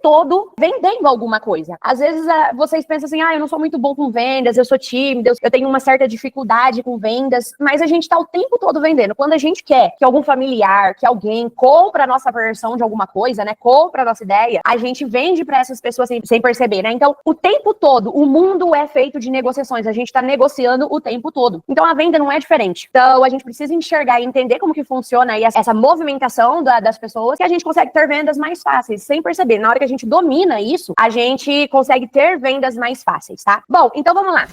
todo vendendo alguma coisa. Às vezes vocês pensam assim, eu não sou muito bom com vendas, eu sou tímido, eu tenho uma certa dificuldade com vendas, mas a gente tá o tempo todo vendendo. Quando a gente quer que algum familiar, que alguém compra a nossa versão de alguma coisa, né, compra a nossa ideia, a gente vende para essas pessoas sem perceber, né? Então, o tempo todo, o mundo é feito de negociações, a gente tá negociando o tempo todo. Então, a venda não é diferente. Então, a gente precisa enxergar e entender como que funciona aí essa movimentação das pessoas, que a gente consegue ter vendas mais fáceis, sem perceber. Na hora que a gente domina isso, a gente consegue ter vendas mais fáceis, tá? Bom, então vamos lá.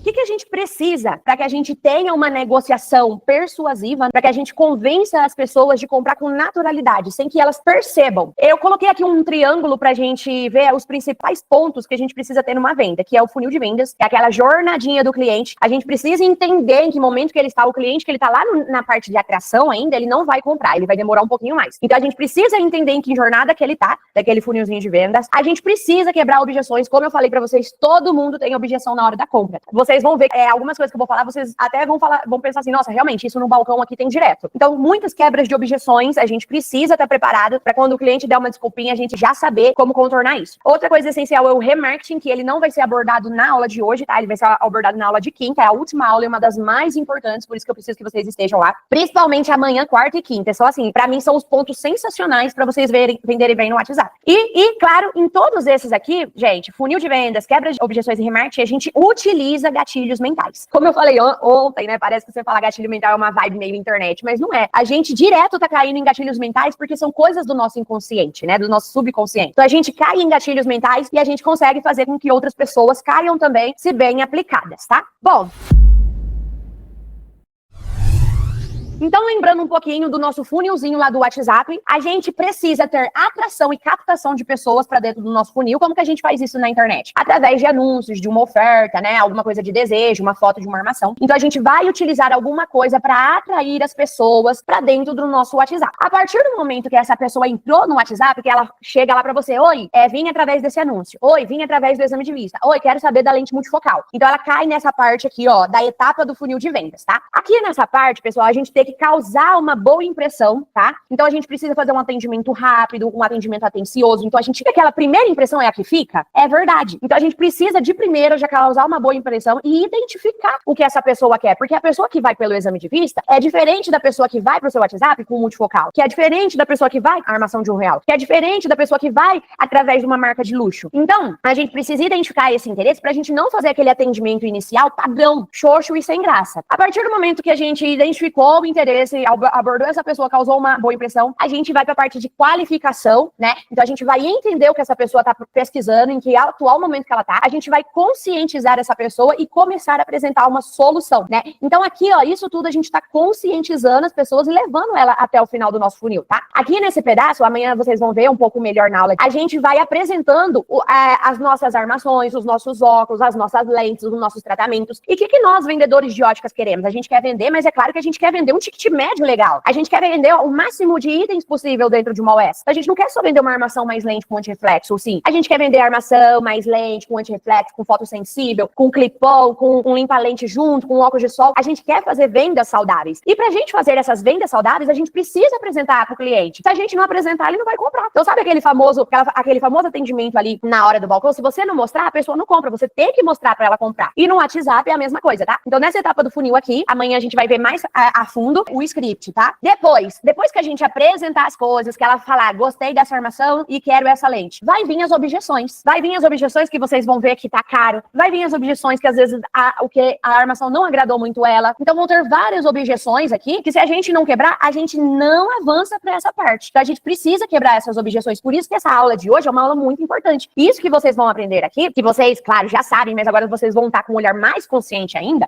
O que a gente precisa para que a gente tenha uma negociação persuasiva, para que a gente convença as pessoas de comprar com naturalidade, sem que elas percebam? Eu coloquei aqui um triângulo para a gente ver os principais pontos que a gente precisa ter numa venda, que é o funil de vendas, que é aquela jornadinha do cliente. A gente precisa entender em que momento que ele está. O cliente que ele está lá na parte de atração ainda, ele não vai comprar, ele vai demorar um pouquinho mais. Então a gente precisa entender em que jornada que ele está, daquele funilzinho de vendas. A gente precisa quebrar objeções. Como eu falei para vocês, todo mundo tem objeção na hora da compra. Vocês vão ver algumas coisas que eu vou falar, vocês até vão pensar assim, nossa, realmente, isso no balcão aqui tem direto. Então, muitas quebras de objeções, a gente precisa estar preparado para quando o cliente der uma desculpinha, a gente já saber como contornar isso. Outra coisa essencial é o remarketing, que ele não vai ser abordado na aula de hoje, tá? Ele vai ser abordado na aula de quinta, é a última aula e uma das mais importantes, por isso que eu preciso que vocês estejam lá. Principalmente amanhã, quarta e quinta. É só assim, para mim são os pontos sensacionais para vocês venderem bem no WhatsApp. E, claro, em todos esses aqui, gente, funil de vendas, quebra de objeções e remarketing, a gente utiliza gatilhos mentais. Como eu falei ontem, né? Parece que você falar gatilho mental é uma vibe meio internet, mas não é. A gente direto tá caindo em gatilhos mentais porque são coisas do nosso inconsciente, né? Do nosso subconsciente. Então a gente cai em gatilhos mentais e a gente consegue fazer com que outras pessoas caiam também, se bem aplicadas, tá? Bom. Então, lembrando um pouquinho do nosso funilzinho lá do WhatsApp, a gente precisa ter atração e captação de pessoas para dentro do nosso funil. Como que a gente faz isso na internet? Através de anúncios, de uma oferta, né? Alguma coisa de desejo, uma foto de uma armação. Então, a gente vai utilizar alguma coisa para atrair as pessoas para dentro do nosso WhatsApp. A partir do momento que essa pessoa entrou no WhatsApp, que ela chega lá para você, oi, vim através desse anúncio. Oi, vim através do exame de vista. Oi, quero saber da lente multifocal. Então, ela cai nessa parte aqui, ó, da etapa do funil de vendas, tá? Aqui nessa parte, pessoal, a gente tem que causar uma boa impressão, tá? Então a gente precisa fazer um atendimento rápido, um atendimento atencioso. Então a gente, aquela primeira impressão é a que fica? É verdade. Então a gente precisa de primeiro já causar uma boa impressão e identificar o que essa pessoa quer, porque a pessoa que vai pelo exame de vista é diferente da pessoa que vai pro seu WhatsApp com multifocal, que é diferente da pessoa que vai a armação de R$1, que é diferente da pessoa que vai através de uma marca de luxo. Então, a gente precisa identificar esse interesse pra gente não fazer aquele atendimento inicial padrão, xoxo e sem graça. A partir do momento que a gente identificou o interesse, abordou essa pessoa, causou uma boa impressão, a gente vai para a parte de qualificação, né? Então a gente vai entender o que essa pessoa está pesquisando, em que atual momento que ela tá, a gente vai conscientizar essa pessoa e começar a apresentar uma solução, né? Então aqui, ó, isso tudo a gente está conscientizando as pessoas e levando ela até o final do nosso funil, tá? Aqui nesse pedaço, amanhã vocês vão ver um pouco melhor na aula, a gente vai apresentando as nossas armações, os nossos óculos, as nossas lentes, os nossos tratamentos. E o que nós, vendedores de óticas, queremos? A gente quer vender, mas é claro que a gente quer vender um ticket médio legal. A gente quer vender o máximo de itens possível dentro de uma OS. A gente não quer só vender uma armação mais lente com antirreflexo, sim. A gente quer vender armação mais lente, com antirreflexo, com fotossensível, com clip-on, com limpa-lente junto, com óculos de sol. A gente quer fazer vendas saudáveis. E pra gente fazer essas vendas saudáveis, a gente precisa apresentar pro cliente. Se a gente não apresentar, ele não vai comprar. Então sabe aquele famoso atendimento ali na hora do balcão? Se você não mostrar, a pessoa não compra. Você tem que mostrar pra ela comprar. E no WhatsApp é a mesma coisa, tá? Então nessa etapa do funil aqui, amanhã a gente vai ver mais a fundo o script, tá? Depois que a gente apresentar as coisas, que ela falar, gostei dessa armação e quero essa lente, vai vir as objeções. Vai vir as objeções que vocês vão ver que tá caro. Vai vir as objeções que às vezes a armação não agradou muito ela. Então vão ter várias objeções aqui, que se a gente não quebrar, a gente não avança pra essa parte. Então a gente precisa quebrar essas objeções. Por isso que essa aula de hoje é uma aula muito importante. Isso que vocês vão aprender aqui, que vocês, claro, já sabem, mas agora vocês vão estar com um olhar mais consciente ainda,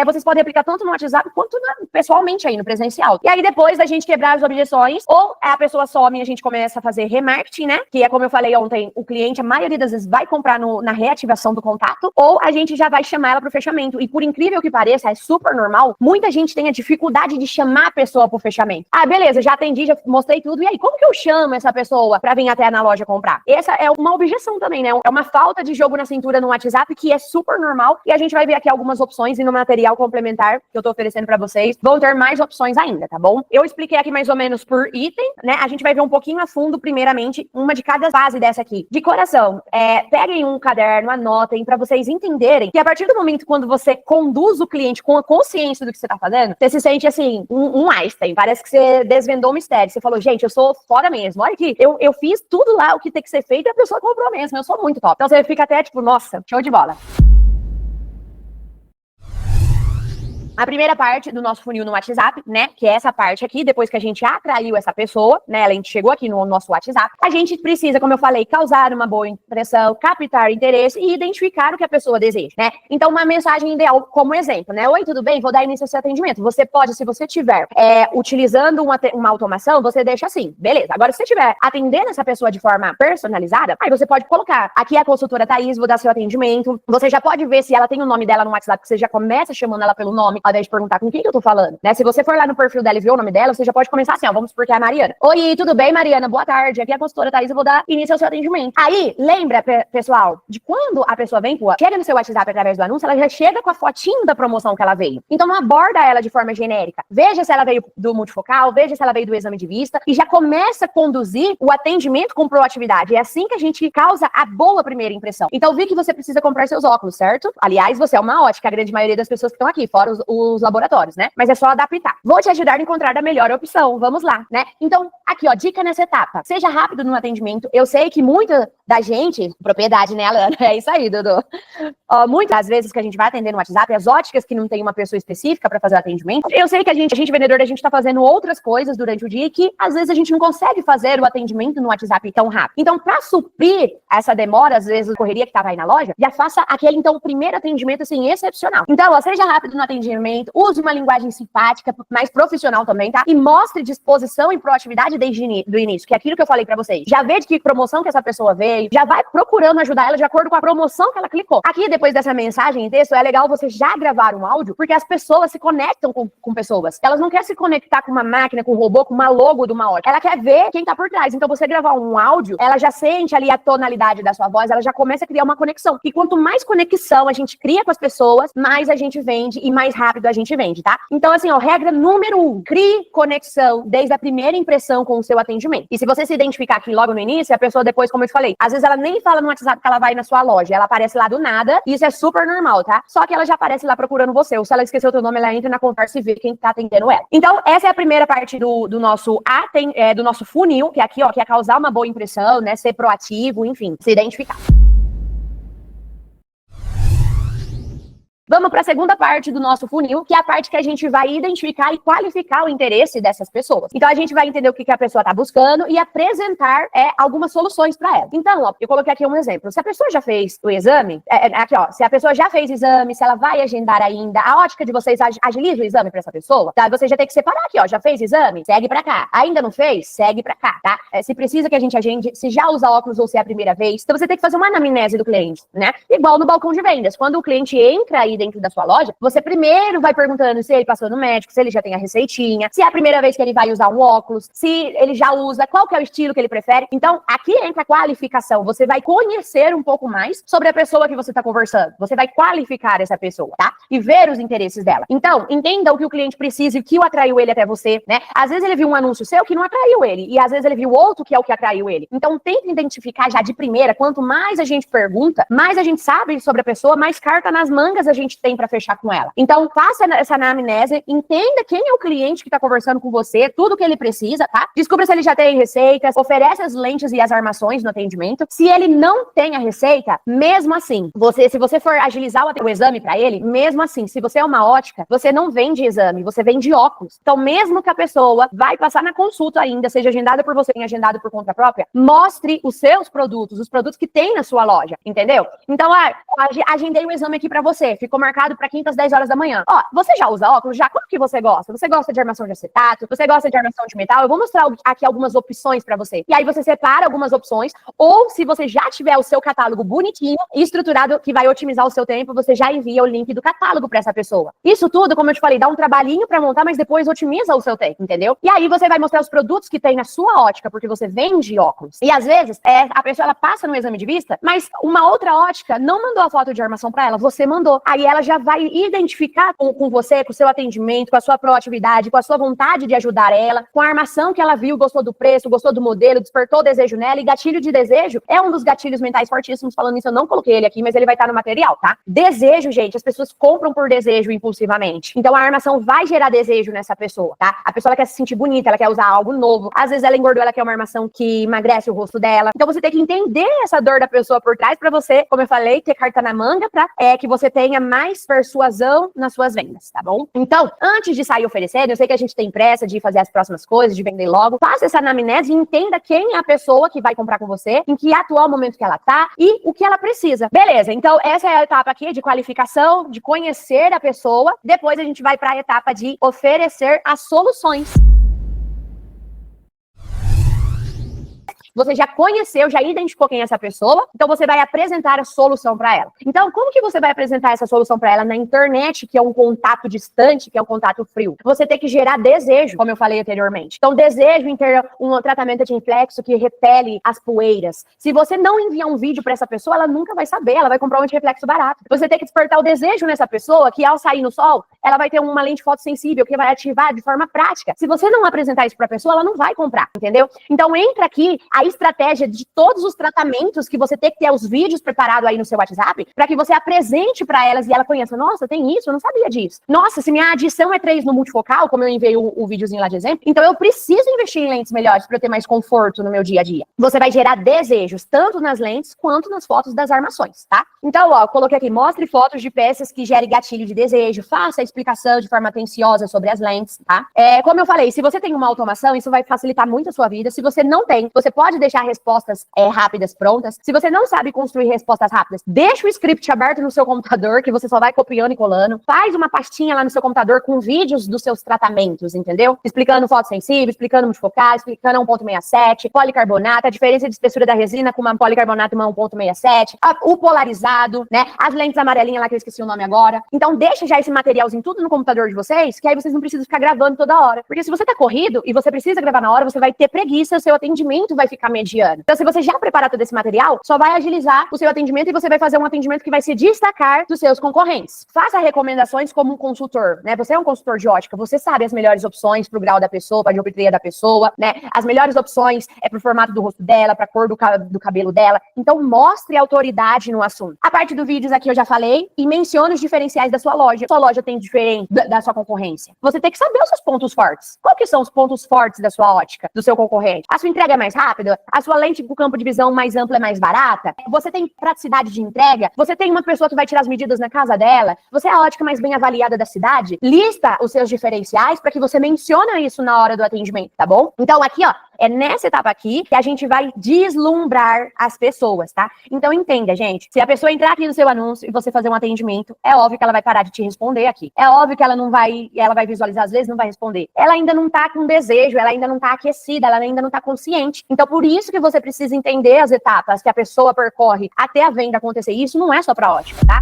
vocês podem aplicar tanto no WhatsApp quanto pessoalmente aí, no presencial. E aí depois da gente quebrar as objeções, ou a pessoa some e a gente começa a fazer remarketing, né? Que é como eu falei ontem, o cliente, a maioria das vezes, vai comprar na reativação do contato, ou a gente já vai chamar ela pro fechamento. E por incrível que pareça, é super normal, muita gente tem a dificuldade de chamar a pessoa pro fechamento. Ah, beleza, já atendi, já mostrei tudo, e aí, como que eu chamo essa pessoa pra vir até na loja comprar? Essa é uma objeção também, né? É uma falta de jogo na cintura no WhatsApp, que é super normal, e a gente vai ver aqui algumas opções e no material complementar que eu tô oferecendo pra vocês. Vão ter mais opções ainda, tá bom? Eu expliquei aqui mais ou menos por item, né? A gente vai ver um pouquinho a fundo, primeiramente, uma de cada fase dessa aqui. De coração, peguem um caderno, anotem, pra vocês entenderem que a partir do momento quando você conduz o cliente com a consciência do que você tá fazendo, você se sente assim, um Einstein. Parece que você desvendou o mistério. Você falou, gente, eu sou foda mesmo. Olha aqui, eu fiz tudo lá o que tem que ser feito e a pessoa comprou mesmo. Eu sou muito top. Então você fica até tipo, nossa, show de bola. A primeira parte do nosso funil no WhatsApp, né, que é essa parte aqui, depois que a gente atraiu essa pessoa, né, a gente chegou aqui no nosso WhatsApp, a gente precisa, como eu falei, causar uma boa impressão, captar interesse e identificar o que a pessoa deseja, né? Então, uma mensagem ideal, como exemplo, né? Oi, tudo bem? Vou dar início ao seu atendimento. Você pode, se você estiver utilizando uma automação, você deixa assim, beleza. Agora, se você estiver atendendo essa pessoa de forma personalizada, aí você pode colocar, aqui é a consultora Thaís, vou dar seu atendimento. Você já pode ver se ela tem o nome dela no WhatsApp, que você já começa chamando ela pelo nome, ao invés de perguntar com quem que eu tô falando, né? Se você for lá no perfil dela e ver o nome dela, você já pode começar assim, ó, vamos supor que é a Mariana. Oi, tudo bem, Mariana? Boa tarde, aqui é a consultora Thaís, eu vou dar início ao seu atendimento. Aí, lembra, pessoal, de quando a pessoa vem, chega no seu WhatsApp através do anúncio, ela já chega com a fotinho da promoção que ela veio. Então, não aborda ela de forma genérica. Veja se ela veio do multifocal, veja se ela veio do exame de vista e já começa a conduzir o atendimento com proatividade. É assim que a gente causa a boa primeira impressão. Então, vi que você precisa comprar seus óculos, certo? Aliás, você é uma ótica, a grande maioria das pessoas que estão aqui, fora os laboratórios, né? Mas é só adaptar. Vou te ajudar a encontrar a melhor opção. Vamos lá, né? Então, aqui, ó, dica nessa etapa. Seja rápido no atendimento. Eu sei que muita da gente, propriedade, né, Alana? É isso aí, Dudu. Ó, muitas das vezes que a gente vai atender no WhatsApp, as óticas que não tem uma pessoa específica para fazer o atendimento, eu sei que a gente vendedor, a gente tá fazendo outras coisas durante o dia e que, às vezes, a gente não consegue fazer o atendimento no WhatsApp tão rápido. Então, para suprir essa demora, às vezes, correria que tava aí na loja, já faça aquele, então, primeiro atendimento, assim, excepcional. Então, ó, seja rápido no atendimento, use uma linguagem simpática, mais profissional também, tá? E mostre disposição e proatividade desde o início, que é aquilo que eu falei pra vocês. Já vê de que promoção que essa pessoa veio, já vai procurando ajudar ela de acordo com a promoção que ela clicou. Aqui, depois dessa mensagem em texto, é legal você já gravar um áudio, porque as pessoas se conectam com pessoas. Elas não querem se conectar com uma máquina, com um robô, com uma logo de uma ótica. Ela quer ver quem tá por trás. Então, você gravar um áudio, ela já sente ali a tonalidade da sua voz, ela já começa a criar uma conexão. E quanto mais conexão a gente cria com as pessoas, mais a gente vende e mais rápido a gente vende, tá? Então, assim, ó, regra número 1, crie conexão desde a primeira impressão com o seu atendimento. E se você se identificar aqui logo no início, a pessoa depois, como eu te falei, às vezes ela nem fala no WhatsApp que ela vai na sua loja, ela aparece lá do nada, e isso é super normal, tá? Só que ela já aparece lá procurando você, ou se ela esqueceu o teu nome, ela entra na conversa e vê quem tá atendendo ela. Então, essa é a primeira parte do nosso funil, que é aqui, ó, que é causar uma boa impressão, né, ser proativo, enfim, se identificar. Vamos para a segunda parte do nosso funil, que é a parte que a gente vai identificar e qualificar o interesse dessas pessoas. Então, a gente vai entender o que a pessoa está buscando e apresentar algumas soluções para ela. Então, ó, eu coloquei aqui um exemplo. Se a pessoa já fez o exame, aqui, ó, se a pessoa já fez o exame, se ela vai agendar ainda, a ótica de vocês agiliza o exame para essa pessoa, tá? Você já tem que separar aqui, ó, já fez o exame? Segue para cá. Ainda não fez? Segue para cá, tá? Se precisa que a gente agende, se já usa óculos ou se é a primeira vez, então você tem que fazer uma anamnese do cliente, né? Igual no balcão de vendas. Quando o cliente entra aí dentro da sua loja, você primeiro vai perguntando se ele passou no médico, se ele já tem a receitinha, se é a primeira vez que ele vai usar um óculos, se ele já usa, qual que é o estilo que ele prefere. Então, aqui entra a qualificação. Você vai conhecer um pouco mais sobre a pessoa que você está conversando. Você vai qualificar essa pessoa, tá? E ver os interesses dela. Então, entenda o que o cliente precisa e o que o atraiu ele até você, né? Às vezes ele viu um anúncio seu que não atraiu ele, e às vezes ele viu outro que é o que atraiu ele. Então, tenta identificar já de primeira. Quanto mais a gente pergunta, mais a gente sabe sobre a pessoa, mais carta nas mangas a gente tem para fechar com ela. Então, faça essa anamnese, entenda quem é o cliente que tá conversando com você, tudo que ele precisa, tá? Descubra se ele já tem receitas, oferece as lentes e as armações no atendimento. Se ele não tem a receita, mesmo assim, se você for agilizar o exame para ele, mesmo assim, se você é uma ótica, você não vende exame, você vende óculos. Então, mesmo que a pessoa vai passar na consulta ainda, seja agendada por você, agendada por conta própria, mostre os seus produtos, os produtos que tem na sua loja, entendeu? Então, agendei um exame aqui para você, ficou marcado para quinta às 10 horas da manhã. Ó, você já usa óculos? Já? Qual que você gosta? Você gosta de armação de acetato? Você gosta de armação de metal? Eu vou mostrar aqui algumas opções pra você. E aí você separa algumas opções, ou se você já tiver o seu catálogo bonitinho e estruturado, que vai otimizar o seu tempo, você já envia o link do catálogo pra essa pessoa. Isso tudo, como eu te falei, dá um trabalhinho pra montar, mas depois otimiza o seu tempo, entendeu? E aí você vai mostrar os produtos que tem na sua ótica, porque você vende óculos. E às vezes, a pessoa, ela passa no exame de vista, mas uma outra ótica não mandou a foto de armação pra ela, você mandou. Aí aí ela já vai identificar com você, com o seu atendimento, com a sua proatividade, com a sua vontade de ajudar ela, com a armação que ela viu, gostou do preço, gostou do modelo, despertou o desejo nela. E gatilho de desejo é um dos gatilhos mentais fortíssimos. Falando isso, eu não coloquei ele aqui, mas ele vai estar no material, tá? Desejo, gente, as pessoas compram por desejo impulsivamente. Então a armação vai gerar desejo nessa pessoa, tá? A pessoa ela quer se sentir bonita, ela quer usar algo novo. Às vezes ela engordou, ela quer uma armação que emagrece o rosto dela. Então você tem que entender essa dor da pessoa por trás pra você, como eu falei, ter carta na manga pra que você tenha mais persuasão nas suas vendas, tá bom? Então, antes de sair oferecendo, eu sei que a gente tem pressa de fazer as próximas coisas, de vender logo. Faça essa anamnese e entenda quem é a pessoa que vai comprar com você, em que atual momento que ela tá e o que ela precisa. Beleza, então essa é a etapa aqui de qualificação, de conhecer a pessoa. Depois a gente vai para a etapa de oferecer as soluções. Você já conheceu, já identificou quem é essa pessoa, então você vai apresentar a solução para ela. Então, como que você vai apresentar essa solução para ela na internet, que é um contato distante, que é um contato frio? Você tem que gerar desejo, como eu falei anteriormente. Então, desejo em ter um tratamento de antiflexo que repele as poeiras. Se você não enviar um vídeo para essa pessoa, ela nunca vai saber, ela vai comprar um antirreflexo barato. Você tem que despertar o desejo nessa pessoa, que ao sair no sol, ela vai ter uma lente fotossensível que vai ativar de forma prática. Se você não apresentar isso para a pessoa, ela não vai comprar, entendeu? Então, entra aqui a estratégia de todos os tratamentos que você tem que ter os vídeos preparados aí no seu WhatsApp para que você apresente para elas e ela conheça. Nossa, tem isso? Eu não sabia disso. Nossa, se minha adição é 3 no multifocal, como eu enviei o videozinho lá de exemplo, então eu preciso investir em lentes melhores para eu ter mais conforto no meu dia a dia. Você vai gerar desejos, tanto nas lentes quanto nas fotos das armações, tá? Então, ó, eu coloquei aqui, mostre fotos de peças que gerem gatilho de desejo, faça a explicação de forma atenciosa sobre as lentes, tá? Como eu falei, se você tem uma automação, isso vai facilitar muito a sua vida. Se você não tem, você pode deixar respostas rápidas prontas. Se você não sabe construir respostas rápidas, deixa o script aberto no seu computador, que você só vai copiando e colando. Faz uma pastinha lá no seu computador com vídeos dos seus tratamentos, entendeu? Explicando fotossensível, explicando multifocal, explicando 1.67, policarbonato, a diferença de espessura da resina com uma policarbonato e uma 1.67, o polarizado, né? As lentes amarelinhas lá que eu esqueci o nome agora. Então deixa já esse materialzinho tudo no computador de vocês, que aí vocês não precisam ficar gravando toda hora. Porque se você tá corrido e você precisa gravar na hora, você vai ter preguiça, o seu atendimento vai ficar mediano. Então, se você já preparar todo esse material, só vai agilizar o seu atendimento e você vai fazer um atendimento que vai se destacar dos seus concorrentes. Faça recomendações como um consultor, né? Você é um consultor de ótica, você sabe as melhores opções pro grau da pessoa, pra dioptria da pessoa, né? As melhores opções pro formato do rosto dela, pra cor do cabelo dela. Então, mostre autoridade no assunto. A parte do vídeos aqui eu já falei e mencione os diferenciais da sua loja. Sua loja tem diferente da sua concorrência. Você tem que saber os seus pontos fortes. Qual que são os pontos fortes da sua ótica, do seu concorrente? A sua entrega é mais rápida? A sua lente com campo de visão mais ampla é mais barata? Você tem praticidade de entrega? Você tem uma pessoa que vai tirar as medidas na casa dela? Você é a ótica mais bem avaliada da cidade? Lista os seus diferenciais para que você mencione isso na hora do atendimento, tá bom? Então aqui, ó, é nessa etapa aqui que a gente vai deslumbrar as pessoas, tá? Então entenda, gente, se a pessoa entrar aqui no seu anúncio e você fazer um atendimento, é óbvio que ela vai parar de te responder aqui. É óbvio que ela vai visualizar às vezes, não vai responder. Ela ainda não tá com desejo, ela ainda não tá aquecida, ela ainda não tá consciente. Então por isso que você precisa entender as etapas que a pessoa percorre até a venda acontecer. E isso não é só pra ótica, tá?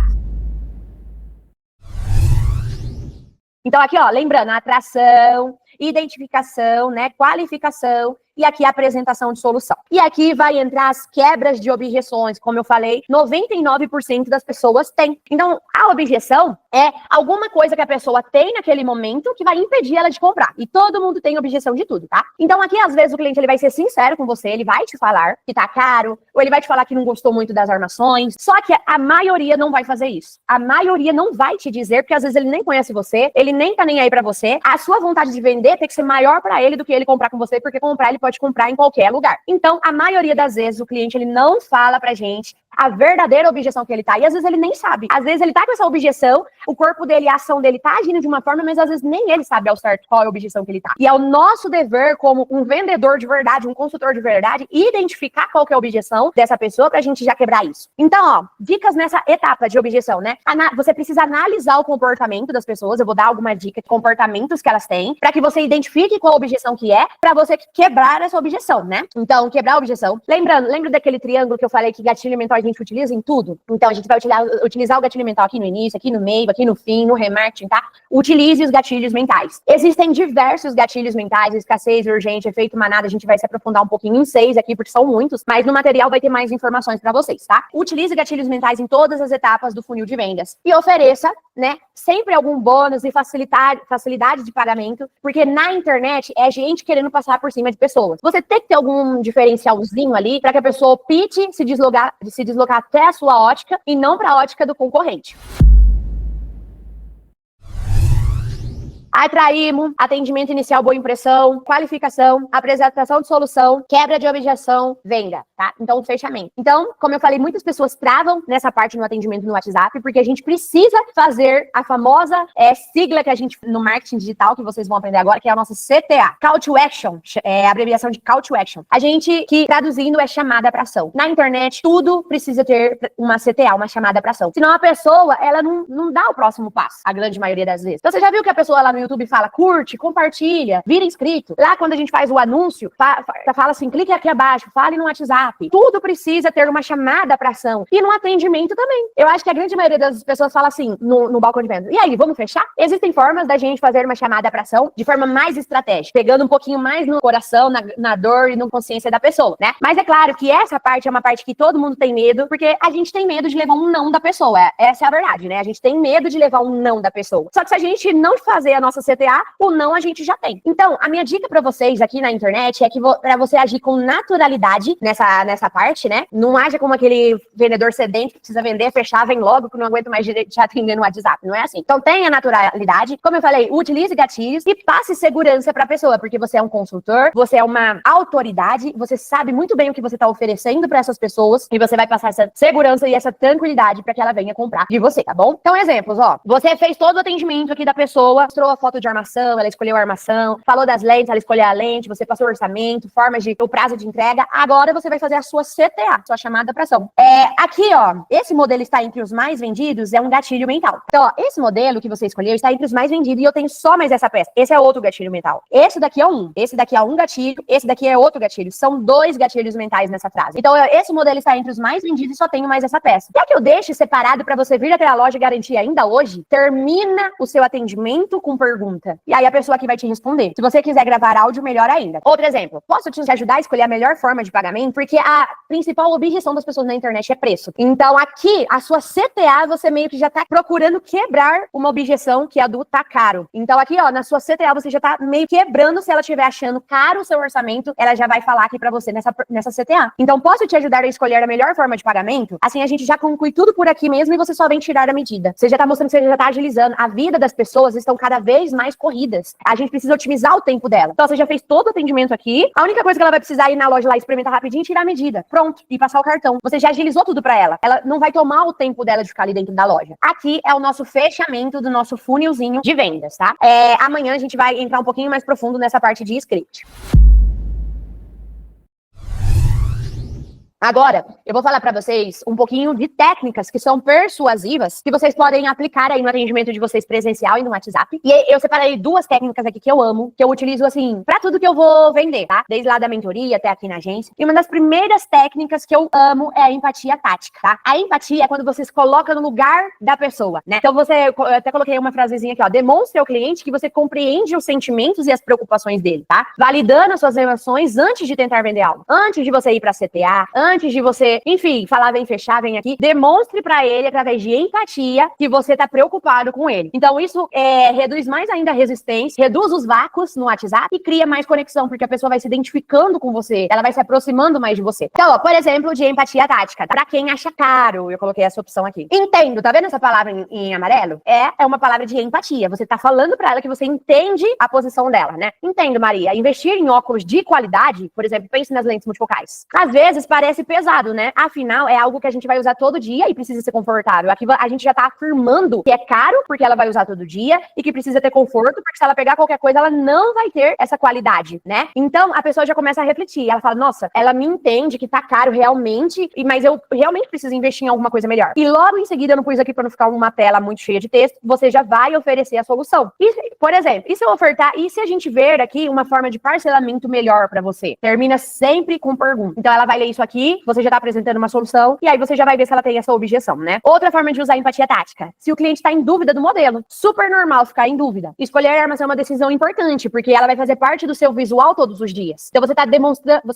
Então aqui, ó, lembrando, a atração, identificação, né, qualificação e aqui a apresentação de solução. E aqui vai entrar as quebras de objeções, como eu falei, 99% das pessoas têm. Então, a objeção é alguma coisa que a pessoa tem naquele momento que vai impedir ela de comprar. E todo mundo tem objeção de tudo, tá? Então, aqui, às vezes, o cliente ele vai ser sincero com você, ele vai te falar que tá caro, ou ele vai te falar que não gostou muito das armações, só que a maioria não vai fazer isso. A maioria não vai te dizer, porque às vezes ele nem conhece você, ele nem tá nem aí pra você. A sua vontade de vender tem que ser maior pra ele do que ele comprar com você, porque comprar ele pode comprar em qualquer lugar. Então, a maioria das vezes, o cliente ele não fala pra gente a verdadeira objeção que ele tá, e às vezes ele nem sabe. Às vezes ele tá com essa objeção, o corpo dele, a ação dele tá agindo de uma forma, mas às vezes nem ele sabe ao certo qual é a objeção que ele tá. E é o nosso dever como um vendedor de verdade, um consultor de verdade, identificar qual que é a objeção dessa pessoa pra gente já quebrar isso. Então, ó, dicas nessa etapa de objeção, né? Você precisa analisar o comportamento das pessoas, eu vou dar alguma dica de comportamentos que elas têm, pra que você identifique qual a objeção que é, pra você quebrar essa objeção, né? Então, quebrar a objeção. Lembra daquele triângulo que eu falei que gatilho mental a gente utiliza em tudo. Então, a gente vai utilizar o gatilho mental aqui no início, aqui no meio, aqui no fim, no remarketing, tá? Utilize os gatilhos mentais. Existem diversos gatilhos mentais, escassez, urgente, efeito manada, a gente vai se aprofundar um pouquinho em 6 aqui, porque são muitos, mas no material vai ter mais informações para vocês, tá? Utilize gatilhos mentais em todas as etapas do funil de vendas e ofereça, né, sempre algum bônus e facilidade de pagamento, porque na internet é gente querendo passar por cima de pessoas. Você tem que ter algum diferencialzinho ali para que a pessoa opte se deslocar até a sua ótica e não para a ótica do concorrente. Atraímos, atendimento inicial, boa impressão, qualificação, apresentação de solução, quebra de objeção, venda, tá? Então, fechamento. Então, como eu falei, muitas pessoas travam nessa parte no atendimento no WhatsApp, porque a gente precisa fazer a famosa sigla que a gente, no marketing digital, que vocês vão aprender agora, que é a nossa CTA, Call to Action, a abreviação de Call to Action. A gente, que traduzindo, é chamada para ação. Na internet, tudo precisa ter uma CTA, uma chamada para ação. Senão a pessoa, ela não dá o próximo passo, a grande maioria das vezes. Então, você já viu que a pessoa lá no YouTube fala, curte, compartilha, vira inscrito. Lá quando a gente faz o anúncio, fala assim, clique aqui abaixo, fale no WhatsApp. Tudo precisa ter uma chamada para ação. E no atendimento também. Eu acho que a grande maioria das pessoas fala assim, no balcão de vendas. E aí, vamos fechar? Existem formas da gente fazer uma chamada para ação de forma mais estratégica, pegando um pouquinho mais no coração, na dor e na consciência da pessoa, né? Mas é claro que essa parte é uma parte que todo mundo tem medo, porque a gente tem medo de levar um não da pessoa. Essa é a verdade, né? A gente tem medo de levar um não da pessoa. Só que se a gente não fazer a nossa CTA, o não a gente já tem. Então, a minha dica pra vocês aqui na internet é que pra você agir com naturalidade nessa parte, né? Não haja como aquele vendedor sedente que precisa vender, fechar, vem logo, que não aguento mais te atender no WhatsApp. Não é assim. Então, tenha naturalidade. Como eu falei, utilize gatilhos e passe segurança pra pessoa, porque você é um consultor, você é uma autoridade, você sabe muito bem o que você tá oferecendo pra essas pessoas e você vai passar essa segurança e essa tranquilidade pra que ela venha comprar de você, tá bom? Então, exemplos, ó. Você fez todo o atendimento aqui da pessoa, mostrou a foto de armação, ela escolheu a armação, falou das lentes, ela escolheu a lente, você passou o orçamento, o prazo de entrega. Agora você vai fazer a sua CTA, sua chamada para ação. Aqui, ó, esse modelo está entre os mais vendidos, é um gatilho mental. Então, ó, esse modelo que você escolheu está entre os mais vendidos e eu tenho só mais essa peça. Esse é outro gatilho mental. Esse daqui é um. Esse daqui é um gatilho, esse daqui é outro gatilho. São 2 gatilhos mentais nessa frase. Então, esse modelo está entre os mais vendidos e só tenho mais essa peça. Quer que eu deixe separado para você vir até a loja e garantir ainda hoje? Termina o seu atendimento com pergunta. E aí a pessoa aqui vai te responder. Se você quiser gravar áudio, melhor ainda. Outro exemplo. Posso te ajudar a escolher a melhor forma de pagamento? Porque a principal objeção das pessoas na internet é preço. Então aqui, a sua CTA, você meio que já tá procurando quebrar uma objeção que é a do tá caro. Então aqui, ó, na sua CTA, você já tá meio quebrando. Se ela estiver achando caro o seu orçamento, ela já vai falar aqui pra você nessa CTA. Então posso te ajudar a escolher a melhor forma de pagamento? Assim a gente já conclui tudo por aqui mesmo e você só vem tirar a medida. Você já tá mostrando que você já tá agilizando. A vida das pessoas estão cada vez mais corridas. A gente precisa otimizar o tempo dela. Então, você já fez todo o atendimento aqui. A única coisa que ela vai precisar é ir na loja lá, experimentar rapidinho, tirar a medida. Pronto. E passar o cartão. Você já agilizou tudo pra ela. Ela não vai tomar o tempo dela de ficar ali dentro da loja. Aqui é o nosso fechamento do nosso funilzinho de vendas, tá? Amanhã a gente vai entrar um pouquinho mais profundo nessa parte de script. Agora, eu vou falar pra vocês um pouquinho de técnicas que são persuasivas que vocês podem aplicar aí no atendimento de vocês presencial e no WhatsApp. E eu separei 2 técnicas aqui que eu amo, que eu utilizo, assim, pra tudo que eu vou vender, tá? Desde lá da mentoria até aqui na agência. E uma das primeiras técnicas que eu amo é a empatia tática, tá? A empatia é quando você se coloca no lugar da pessoa, né? Então eu até coloquei uma frasezinha aqui, ó. Demonstre ao cliente que você compreende os sentimentos e as preocupações dele, tá? Validando as suas emoções antes de tentar vender algo. Antes de você ir pra CTA, antes de você, enfim, falar, vem fechar, vem aqui, demonstre pra ele, através de empatia, que você tá preocupado com ele. Então, isso reduz mais ainda a resistência, reduz os vácuos no WhatsApp e cria mais conexão, porque a pessoa vai se identificando com você, ela vai se aproximando mais de você. Então, ó, por exemplo, de empatia tática, pra quem acha caro, eu coloquei essa opção aqui. Entendo, tá vendo essa palavra em amarelo? É uma palavra de empatia. Você tá falando pra ela que você entende a posição dela, né? Entendo, Maria. Investir em óculos de qualidade, por exemplo, pense nas lentes multifocais. Às vezes parece pesado, né? Afinal, é algo que a gente vai usar todo dia e precisa ser confortável. Aqui a gente já tá afirmando que é caro porque ela vai usar todo dia e que precisa ter conforto, porque se ela pegar qualquer coisa, ela não vai ter essa qualidade, né? Então, a pessoa já começa a refletir. Ela fala, nossa, ela me entende que tá caro realmente, mas eu realmente preciso investir em alguma coisa melhor. E logo em seguida, eu não pus aqui pra não ficar uma tela muito cheia de texto, você já vai oferecer a solução. E Por exemplo, e se eu ofertar, e se a gente ver aqui uma forma de parcelamento melhor pra você? Termina sempre com pergunta. Então ela vai ler isso aqui, você já tá apresentando uma solução, e aí você já vai ver se ela tem essa objeção, né? Outra forma de usar a empatia tática. Se o cliente tá em dúvida do modelo, super normal ficar em dúvida. Escolher a armação é uma decisão importante, porque ela vai fazer parte do seu visual todos os dias. Então você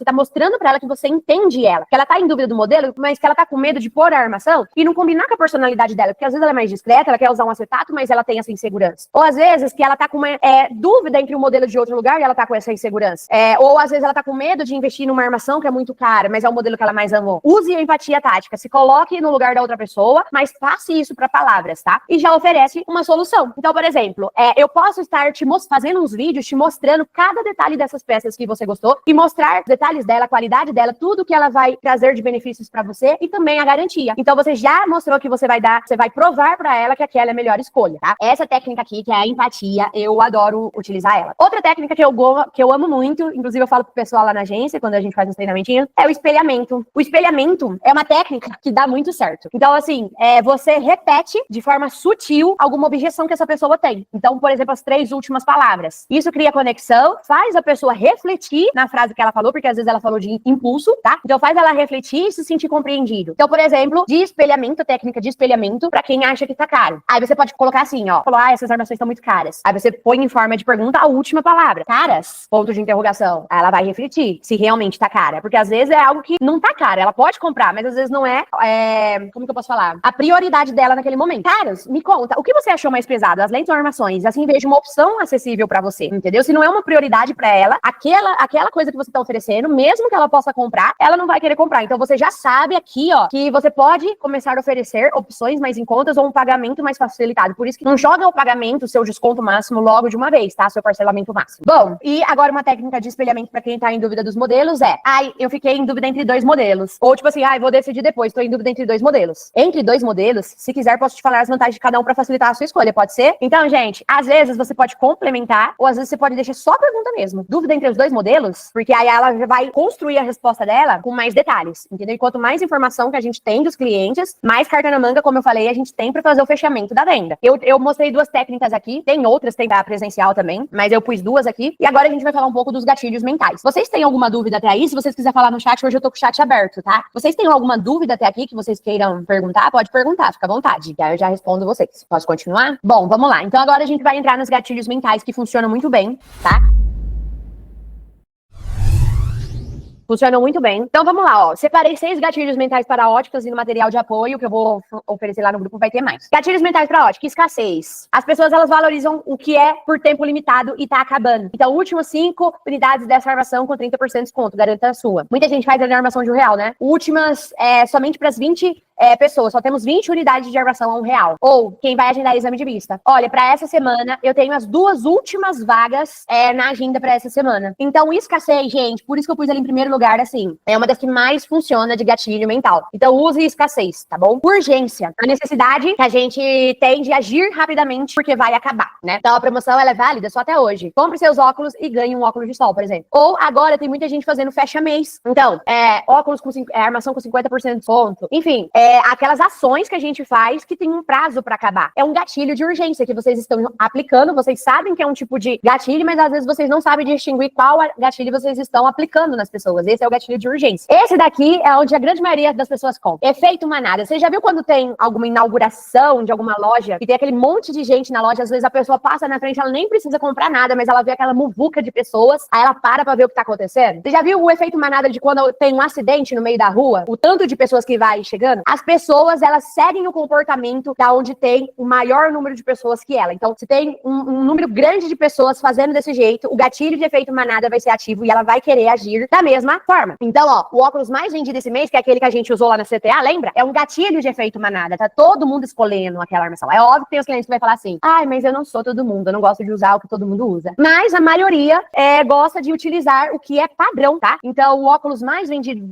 tá mostrando pra ela que você entende ela, que ela tá em dúvida do modelo, mas que ela tá com medo de pôr a armação e não combinar com a personalidade dela, porque às vezes ela é mais discreta, ela quer usar um acetato, mas ela tem essa insegurança. Ou às vezes que ela tá com uma dúvida entre um modelo de outro lugar e ela tá com essa insegurança. Ou às vezes ela tá com medo de investir numa armação que é muito cara, mas é o modelo que ela mais amou. Use a empatia tática, se coloque no lugar da outra pessoa, mas passe isso pra palavras, tá? E já oferece uma solução. Então, por exemplo, eu posso estar fazendo uns vídeos te mostrando cada detalhe dessas peças que você gostou e mostrar detalhes dela, a qualidade dela, tudo que ela vai trazer de benefícios pra você e também a garantia. Então você já mostrou que você vai provar pra ela que aquela é a melhor escolha, tá? Essa técnica aqui, que é a empatia, eu adoro utilizar ela. Outra técnica que eu amo muito, inclusive eu falo pro pessoal lá na agência, quando a gente faz uns treinamentinhos, é o espelhamento. O espelhamento é uma técnica que dá muito certo. Então, assim, você repete de forma sutil alguma objeção que essa pessoa tem. Então, por exemplo, as 3 últimas palavras. Isso cria conexão, faz a pessoa refletir na frase que ela falou, porque às vezes ela falou de impulso, tá? Então faz ela refletir e se sentir compreendido. Então, por exemplo, de espelhamento, técnica de espelhamento, pra quem acha que tá caro. Aí você pode colocar assim, ó, falou, essas armações estão muito caras. Aí você põe em forma de pergunta a última palavra. Caras? Ponto de interrogação. Aí ela vai refletir se realmente tá cara. Porque às vezes é algo que não tá cara. Ela pode comprar, mas às vezes não como que eu posso falar? A prioridade dela naquele momento. Caras, me conta, o que você achou mais pesado? As lentes ou armações? Assim, veja uma opção acessível pra você, entendeu? Se não é uma prioridade pra ela, aquela coisa que você tá oferecendo, mesmo que ela possa comprar, ela não vai querer comprar. Então você já sabe aqui, ó, que você pode começar a oferecer opções mais em contas ou um pagamento mais facilitado. Por isso que não joga o pagamento, o seu desconto máximo logo de uma vez, tá? Seu parcelamento máximo. Bom, e agora uma técnica de espelhamento pra quem tá em dúvida dos modelos eu fiquei em dúvida entre 2 modelos. Ou tipo assim, vou decidir depois, tô em dúvida entre 2 modelos. Entre 2 modelos, se quiser, posso te falar as vantagens de cada um pra facilitar a sua escolha, pode ser? Então, gente, às vezes você pode complementar, ou às vezes você pode deixar só a pergunta mesmo. Dúvida entre os 2 modelos, porque aí ela já vai construir a resposta dela com mais detalhes, entendeu? E quanto mais informação que a gente tem dos clientes, mais carta na manga, como eu falei, a gente tem pra fazer o fechamento da venda. Eu mostrei 2 técnicas aqui, tem outras, tem da presencial também, mas eu pus 2 aqui, e agora a gente vai falar um pouco dos gatilhos mentais. Vocês têm alguma dúvida até aí? Se vocês quiserem falar no chat, hoje eu tô com o chat aberto, tá? Vocês têm alguma dúvida até aqui que vocês queiram perguntar? Pode perguntar, fica à vontade, que aí eu já respondo vocês. Posso continuar? Bom, vamos lá. Então agora a gente vai entrar nos gatilhos mentais que funcionam muito bem, tá? Funcionam muito bem. Então vamos lá, ó. Separei 6 gatilhos mentais para óticas e no material de apoio que eu vou oferecer lá no grupo vai ter mais. Gatilhos mentais para ótica, escassez. As pessoas, elas valorizam o que é por tempo limitado e tá acabando. Então, últimas 5 unidades dessa armação com 30% de desconto, garanta a sua. Muita gente faz a armação de R$1, né? Últimas, somente para as 20 pessoas, só temos 20 unidades de armação a R$1. Ou, quem vai agendar exame de vista. Olha, para essa semana, eu tenho as 2 últimas vagas na agenda para essa semana. Então, escassez, gente, por isso que eu pus ali em primeiro lugar, assim, é uma das que mais funciona de gatilho mental. Então, use escassez, tá bom? Urgência, a necessidade que a gente tem de agir rapidamente porque vai acabar, né? Então, a promoção, ela é válida só até hoje. Compre seus óculos e ganhe um óculos de sol, por exemplo. Ou, agora, tem muita gente fazendo fecha-mês. Então, óculos com armação com 50% de desconto. Enfim, aquelas ações que a gente faz que tem um prazo pra acabar. É um gatilho de urgência que vocês estão aplicando. Vocês sabem que é um tipo de gatilho, mas às vezes vocês não sabem distinguir qual gatilho vocês estão aplicando nas pessoas. Esse é o gatilho de urgência. Esse daqui é onde a grande maioria das pessoas compra. Efeito manada. Você já viu quando tem alguma inauguração de alguma loja e tem aquele monte de gente na loja, às vezes a pessoa passa na frente, ela nem precisa comprar nada, mas ela vê aquela muvuca de pessoas, aí ela para pra ver o que tá acontecendo? Você já viu o efeito manada de quando tem um acidente no meio da rua? O tanto de pessoas que vai chegando? As pessoas, elas seguem o comportamento da onde tem o maior número de pessoas que ela. Então, se tem um número grande de pessoas fazendo desse jeito, o gatilho de efeito manada vai ser ativo e ela vai querer agir da mesma forma. Então, ó, o óculos mais vendido esse mês, que é aquele que a gente usou lá na CTA, lembra? É um gatilho de efeito manada. Tá todo mundo escolhendo aquela armação. É óbvio que tem os clientes que vai falar assim, mas eu não sou todo mundo, eu não gosto de usar o que todo mundo usa. Mas a maioria gosta de utilizar o que é padrão, tá? Então, o óculos mais vendido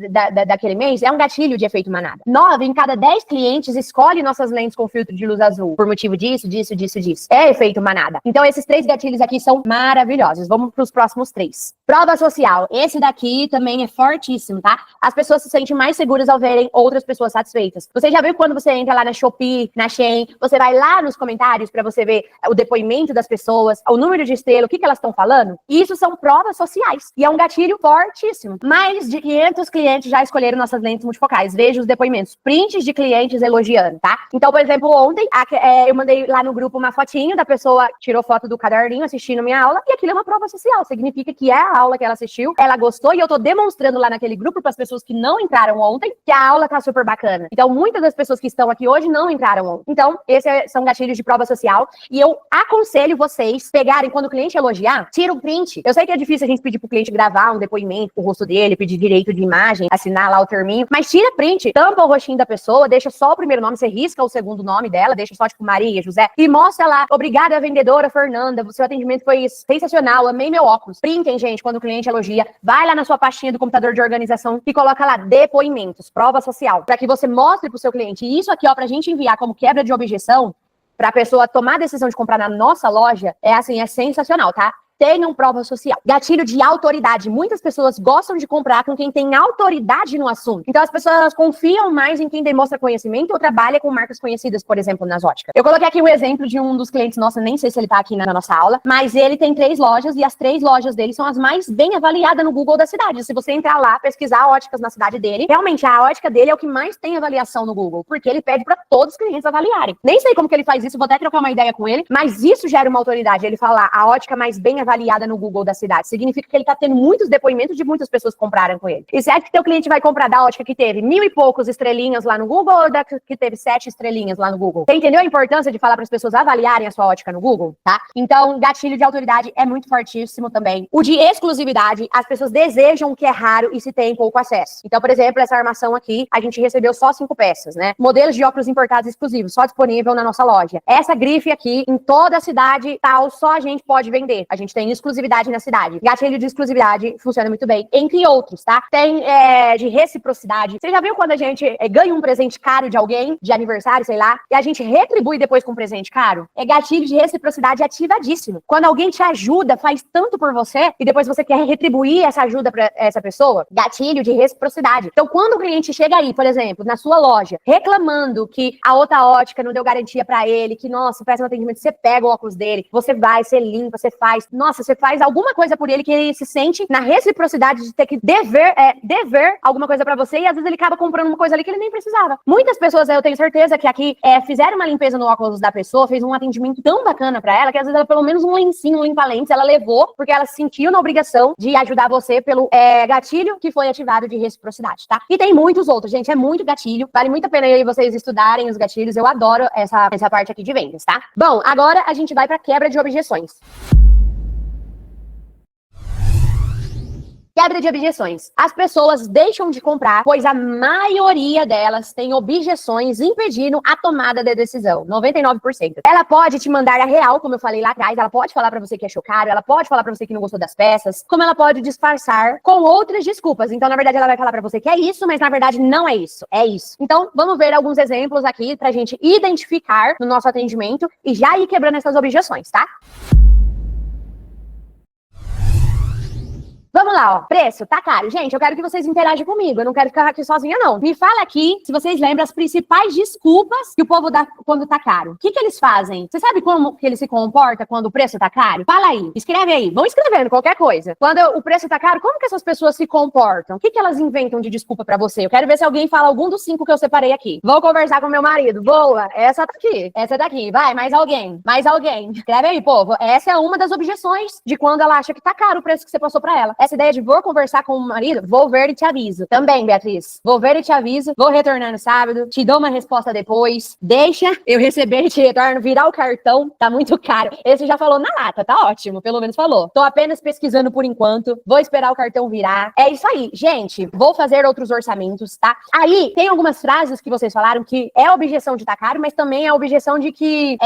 daquele mês é um gatilho de efeito manada. 9 em cada 10 clientes escolhe nossas lentes com filtro de luz azul, por motivo disso, disso, disso, disso. É efeito manada. Então, esses 3 gatilhos aqui são maravilhosos. Vamos para os próximos 3. Prova social. Esse daqui também é fortíssimo, tá? As pessoas se sentem mais seguras ao verem outras pessoas satisfeitas. Você já viu quando você entra lá na Shopee, na Shein, você vai lá nos comentários para você ver o depoimento das pessoas, o número de estrela, o que elas estão falando? Isso são provas sociais. E é um gatilho fortíssimo. Mais de 500 clientes já escolheram nossas lentes multifocais. Veja os depoimentos. Prints de clientes elogiando, tá? Então, por exemplo, ontem eu mandei lá no grupo uma fotinho da pessoa que tirou foto do caderninho assistindo minha aula, e aquilo é uma prova social. Significa que é a aula que ela assistiu, ela gostou, e eu tô demonstrando lá naquele grupo para as pessoas que não entraram ontem que a aula tá super bacana. Então, muitas das pessoas que estão aqui hoje não entraram ontem. Então, esses são gatilhos de prova social, e eu aconselho vocês pegarem, quando o cliente elogiar, tira um print. Eu sei que é difícil a gente pedir pro cliente gravar um depoimento com o rosto dele, pedir direito de imagem, assinar lá o terminho, mas tira print, tampa o rostinho da pessoa, deixa só o primeiro nome, você risca o segundo nome dela, deixa só tipo Maria, José, e mostra lá: obrigada, vendedora Fernanda, seu atendimento foi sensacional, amei meu óculos. Printem, gente, quando o cliente elogia, vai lá na sua pastinha do computador de organização e coloca lá depoimentos, prova social, para que você mostre pro seu cliente. E isso aqui, ó, pra gente enviar como quebra de objeção, pra pessoa tomar a decisão de comprar na nossa loja, é assim, é sensacional, tá? Tenham prova social. Gatilho de autoridade. Muitas pessoas gostam de comprar com quem tem autoridade no assunto. Então, as pessoas confiam mais em quem demonstra conhecimento ou trabalha com marcas conhecidas, por exemplo, nas óticas. Eu coloquei aqui o exemplo de um dos clientes nossos, nem sei se ele tá aqui na nossa aula, mas ele tem 3 lojas e as 3 lojas dele são as mais bem avaliadas no Google da cidade. Se você entrar lá, pesquisar óticas na cidade dele, realmente a ótica dele é o que mais tem avaliação no Google, porque ele pede para todos os clientes avaliarem. Nem sei como que ele faz isso, vou até trocar uma ideia com ele, mas isso gera uma autoridade. Ele fala: a ótica mais bem avaliada no Google da cidade. Significa que ele tá tendo muitos depoimentos de muitas pessoas que compraram com ele. E você acha que teu cliente vai comprar da ótica que teve 1.000 e poucos estrelinhas lá no Google ou da que teve 7 estrelinhas lá no Google? Você entendeu a importância de falar para as pessoas avaliarem a sua ótica no Google, tá? Então, gatilho de autoridade é muito fortíssimo também. O de exclusividade, as pessoas desejam o que é raro e se tem pouco acesso. Então, por exemplo, essa armação aqui, a gente recebeu só 5 peças, né? Modelos de óculos importados exclusivos, só disponível na nossa loja. Essa grife aqui, em toda a cidade tal, só a gente pode vender. A gente tem exclusividade na cidade. Gatilho de exclusividade funciona muito bem, entre outros, tá? Tem de reciprocidade. Você já viu quando a gente ganha um presente caro de alguém, de aniversário, sei lá, e a gente retribui depois com um presente caro? É gatilho de reciprocidade ativadíssimo. Quando alguém te ajuda, faz tanto por você, e depois você quer retribuir essa ajuda pra essa pessoa, gatilho de reciprocidade. Então, quando o cliente chega aí, por exemplo, na sua loja, reclamando que a outra ótica não deu garantia pra ele, que, nossa, péssimo atendimento, você pega o óculos dele, você vai, você limpa, você faz, nossa, você faz alguma coisa por ele que ele se sente na reciprocidade de ter que dever alguma coisa pra você, e às vezes ele acaba comprando uma coisa ali que ele nem precisava. Muitas pessoas, eu tenho certeza que aqui fizeram uma limpeza no óculos da pessoa, fez um atendimento tão bacana pra ela, que às vezes ela, pelo menos um lencinho, um limpa-lentes, ela levou, porque ela se sentiu na obrigação de ajudar você pelo gatilho que foi ativado de reciprocidade, tá? E tem muitos outros, gente, é muito gatilho, vale muito a pena aí vocês estudarem os gatilhos, eu adoro essa parte aqui de vendas, tá? Bom, agora a gente vai pra quebra de objeções. Quebra de objeções. As pessoas deixam de comprar, pois a maioria delas tem objeções impedindo a tomada da decisão. 99%. Ela pode te mandar a real, como eu falei lá atrás, ela pode falar pra você que achou caro, ela pode falar pra você que não gostou das peças, como ela pode disfarçar com outras desculpas. Então, na verdade, ela vai falar pra você que é isso, mas na verdade não é isso. É isso. Então, vamos ver alguns exemplos aqui pra gente identificar no nosso atendimento e já ir quebrando essas objeções, tá? Vamos lá, ó. Preço, tá caro. Gente, eu quero que vocês interajam comigo. Eu não quero ficar aqui sozinha, não. Me fala aqui, se vocês lembram, as principais desculpas que o povo dá quando tá caro. O que eles fazem? Você sabe como que ele se comporta quando o preço tá caro? Fala aí. Escreve aí. Vão escrevendo qualquer coisa. Quando o preço tá caro, como que essas pessoas se comportam? O que elas inventam de desculpa pra você? Eu quero ver se alguém fala algum dos 5 que eu separei aqui. Vou conversar com meu marido. Boa. Essa tá aqui. Essa daqui. Vai, mais alguém. Mais alguém. Escreve aí, povo. Essa é uma das objeções de quando ela acha que tá caro o preço que você passou pra ela. Essa ideia de vou conversar com o marido, vou ver e te aviso. Também, Beatriz. Vou ver e te aviso, vou retornar no sábado, te dou uma resposta depois, deixa eu receber e te retorno, virar o cartão, tá muito caro. Esse já falou na lata, tá ótimo, pelo menos falou. Tô apenas pesquisando por enquanto, vou esperar o cartão virar. É isso aí, gente, vou fazer outros orçamentos, tá? Aí, tem algumas frases que vocês falaram que é objeção de tá caro, mas também é objeção de que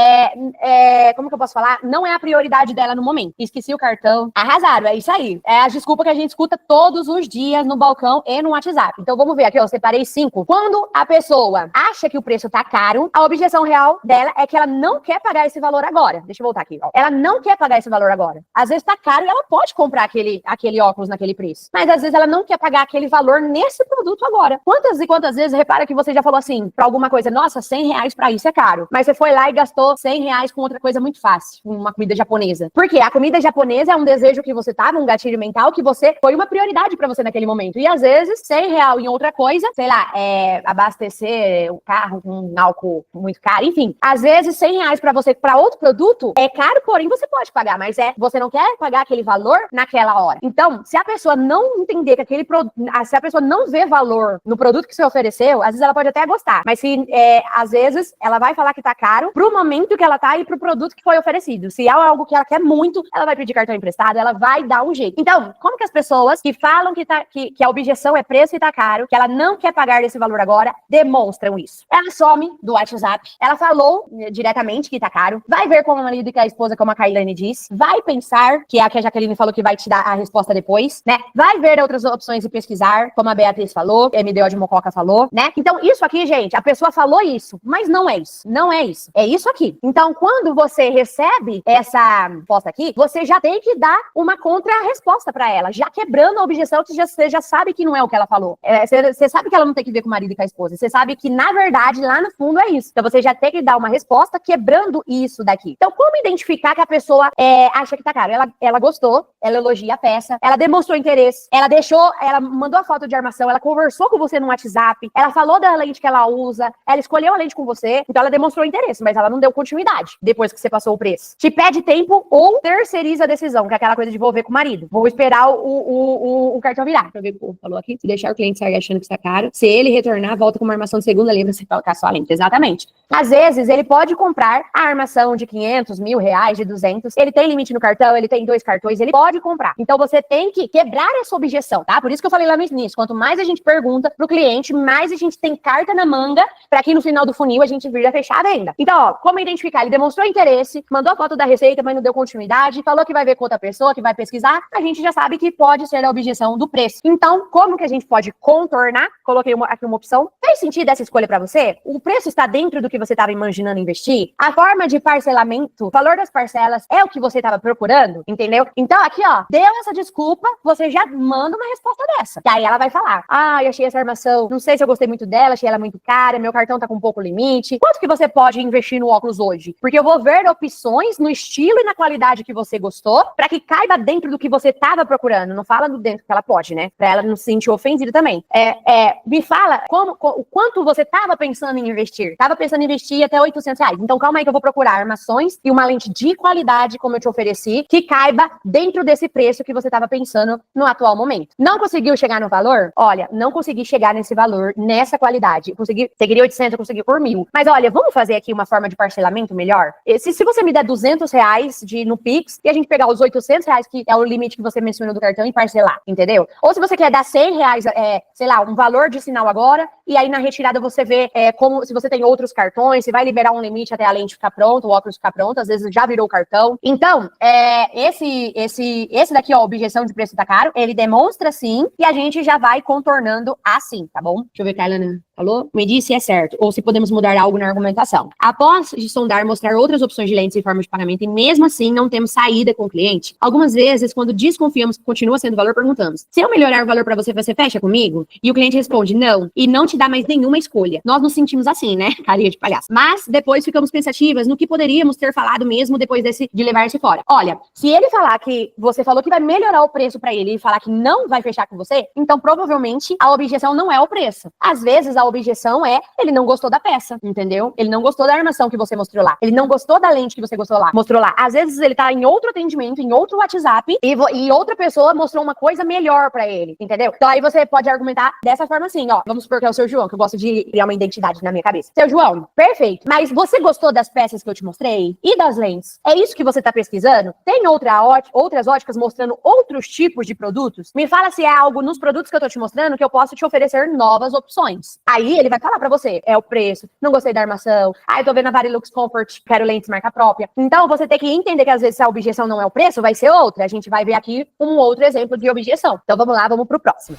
como que eu posso falar? Não é a prioridade dela no momento. Esqueci o cartão. Arrasaram, é isso aí. É a desculpa que que a gente escuta todos os dias no balcão e no WhatsApp. Então vamos ver aqui, ó, eu separei 5. Quando a pessoa acha que o preço tá caro, a objeção real dela é que ela não quer pagar esse valor agora. Deixa eu voltar aqui, ó. Ela não quer pagar esse valor agora. Às vezes tá caro e ela pode comprar aquele óculos naquele preço. Mas às vezes ela não quer pagar aquele valor nesse produto agora. Quantas e quantas vezes, repara que você já falou assim, pra alguma coisa, nossa, R$100 pra isso é caro. Mas você foi lá e gastou R$100 com outra coisa muito fácil, uma comida japonesa. Por quê? A comida japonesa é um desejo que você tava, um gatilho mental que você foi uma prioridade pra você naquele momento. E às vezes, R$100 em outra coisa, sei lá, abastecer o carro com um álcool muito caro, enfim. Às vezes, R$100 pra você, pra outro produto, é caro, porém você pode pagar, mas você não quer pagar aquele valor naquela hora. Então, se a pessoa não entender que aquele produto, se a pessoa não vê valor no produto que você ofereceu, às vezes ela pode até gostar, mas se às vezes ela vai falar que tá caro pro momento que ela tá e pro produto que foi oferecido. Se é algo que ela quer muito, ela vai pedir cartão emprestado, ela vai dar um jeito. Então, como que as pessoas que falam que a objeção é preço e tá caro, que ela não quer pagar esse valor agora, demonstram isso? Ela some do WhatsApp, ela falou diretamente que tá caro, vai ver com o marido e com a esposa, como a Kailane disse, vai pensar, que é a que a Jaqueline falou que vai te dar a resposta depois, né? Vai ver outras opções e pesquisar, como a Beatriz falou, a MDO de Mococa falou, né? Então, isso aqui, gente, a pessoa falou isso, mas não é isso. Não é isso. É isso aqui. Então, quando você recebe essa resposta aqui, você já tem que dar uma contra-resposta pra ela, já quebrando a objeção, que você já sabe que não é o que ela falou. Você sabe que ela não tem que ver com o marido e com a esposa. Você sabe que, na verdade, lá no fundo é isso. Então, você já tem que dar uma resposta quebrando isso daqui. Então, como identificar que a pessoa acha que tá caro? Ela gostou, ela elogia a peça, ela demonstrou interesse, ela mandou a foto de armação, ela conversou com você no WhatsApp, ela falou da lente que ela usa, ela escolheu a lente com você, então ela demonstrou interesse, mas ela não deu continuidade depois que você passou o preço. Te pede tempo ou terceiriza a decisão, que é aquela coisa de vou ver com o marido. Vou esperar o cartão virar. Deixa eu ver o que o povo falou aqui. Se deixar o cliente sair achando que está caro, se ele retornar, volta com uma armação de segunda, lembra você colocar só a lente. Exatamente. Às vezes, ele pode comprar a armação de 500, R$1.000, de 200. Ele tem limite no cartão, ele tem 2 cartões, ele pode comprar. Então, você tem que quebrar essa objeção, tá? Por isso que eu falei lá no início, quanto mais a gente pergunta pro cliente, mais a gente tem carta na manga pra que no final do funil a gente vir a fechar a venda. Então, ó, como identificar? Ele demonstrou interesse, mandou a foto da receita, mas não deu continuidade, falou que vai ver com outra pessoa, que vai pesquisar, a gente já sabe que pode ser a objeção do preço. Então, como que a gente pode contornar? Coloquei aqui uma opção. Fez sentido essa escolha pra você? O preço está dentro do que você estava imaginando investir? A forma de parcelamento, o valor das parcelas é o que você estava procurando? Entendeu? Então, aqui, ó, deu essa desculpa, você já manda uma resposta dessa. E aí ela vai falar, eu achei essa armação, não sei se eu gostei muito dela, achei ela muito cara, meu cartão tá com pouco limite. Quanto que você pode investir no óculos hoje? Porque eu vou ver opções no estilo e na qualidade que você gostou, pra que caiba dentro do que você tava procurando. Não fala do dentro que ela pode, né? Pra ela não se sentir ofendida também. Me fala o quanto você tava pensando em investir. Tava pensando em investir até R$800. Então calma aí que eu vou procurar armações e uma lente de qualidade, como eu te ofereci, que caiba dentro desse preço que você tava pensando no atual momento. Não conseguiu chegar no valor? Olha, não consegui chegar nesse valor, nessa qualidade. Você queria 800, eu consegui por 1.000. Mas olha, vamos fazer aqui uma forma de parcelamento melhor? Se você me der R$200 no Pix e a gente pegar os R$800, que é o limite que você mencionou do cartão, e parcelar, entendeu? Ou se você quer dar R$100, sei lá, um valor de sinal agora, e aí na retirada você vê como se você tem outros cartões, se vai liberar um limite até a lente ficar pronta, o óculos ficar pronto, às vezes já virou o cartão. Então, esse daqui, ó, objeção de preço tá caro, ele demonstra sim, e a gente já vai contornando assim, tá bom? Deixa eu ver, Kailane falou, me disse se é certo, ou se podemos mudar algo na argumentação. Após de sondar, mostrar outras opções de lentes e formas de pagamento, e mesmo assim não temos saída com o cliente, algumas vezes, quando desconfiamos que continua sendo valor, perguntamos, se eu melhorar o valor pra você, você fecha comigo? E o cliente responde, não, e não te dá mais nenhuma escolha. Nós nos sentimos assim, né? Carinha de palhaço. Mas depois ficamos pensativas no que poderíamos ter falado mesmo depois de levar esse fora. Olha, se ele falar que você falou que vai melhorar o preço pra ele e falar que não vai fechar com você, então provavelmente a objeção não é o preço. Às vezes a objeção é ele não gostou da peça, entendeu? Ele não gostou da armação que você mostrou lá. Ele não gostou da lente que você mostrou lá. Às vezes ele tá em outro atendimento, em outro WhatsApp e outra pessoa mostrou uma coisa melhor pra ele, entendeu? Então aí você pode argumentar dessa forma assim, ó. Vamos supor que é o seu seu João, que eu gosto de criar uma identidade na minha cabeça. Seu João, perfeito. Mas você gostou das peças que eu te mostrei? E das lentes? É isso que você tá pesquisando? Tem outras óticas mostrando outros tipos de produtos? Me fala se é algo nos produtos que eu tô te mostrando que eu posso te oferecer novas opções. Aí ele vai falar pra você, é o preço, não gostei da armação, eu tô vendo a Varilux Comfort, quero lentes marca própria. Então você tem que entender que às vezes a objeção não é o preço, vai ser outra. A gente vai ver aqui um outro exemplo de objeção. Então vamos lá, vamos pro próximo.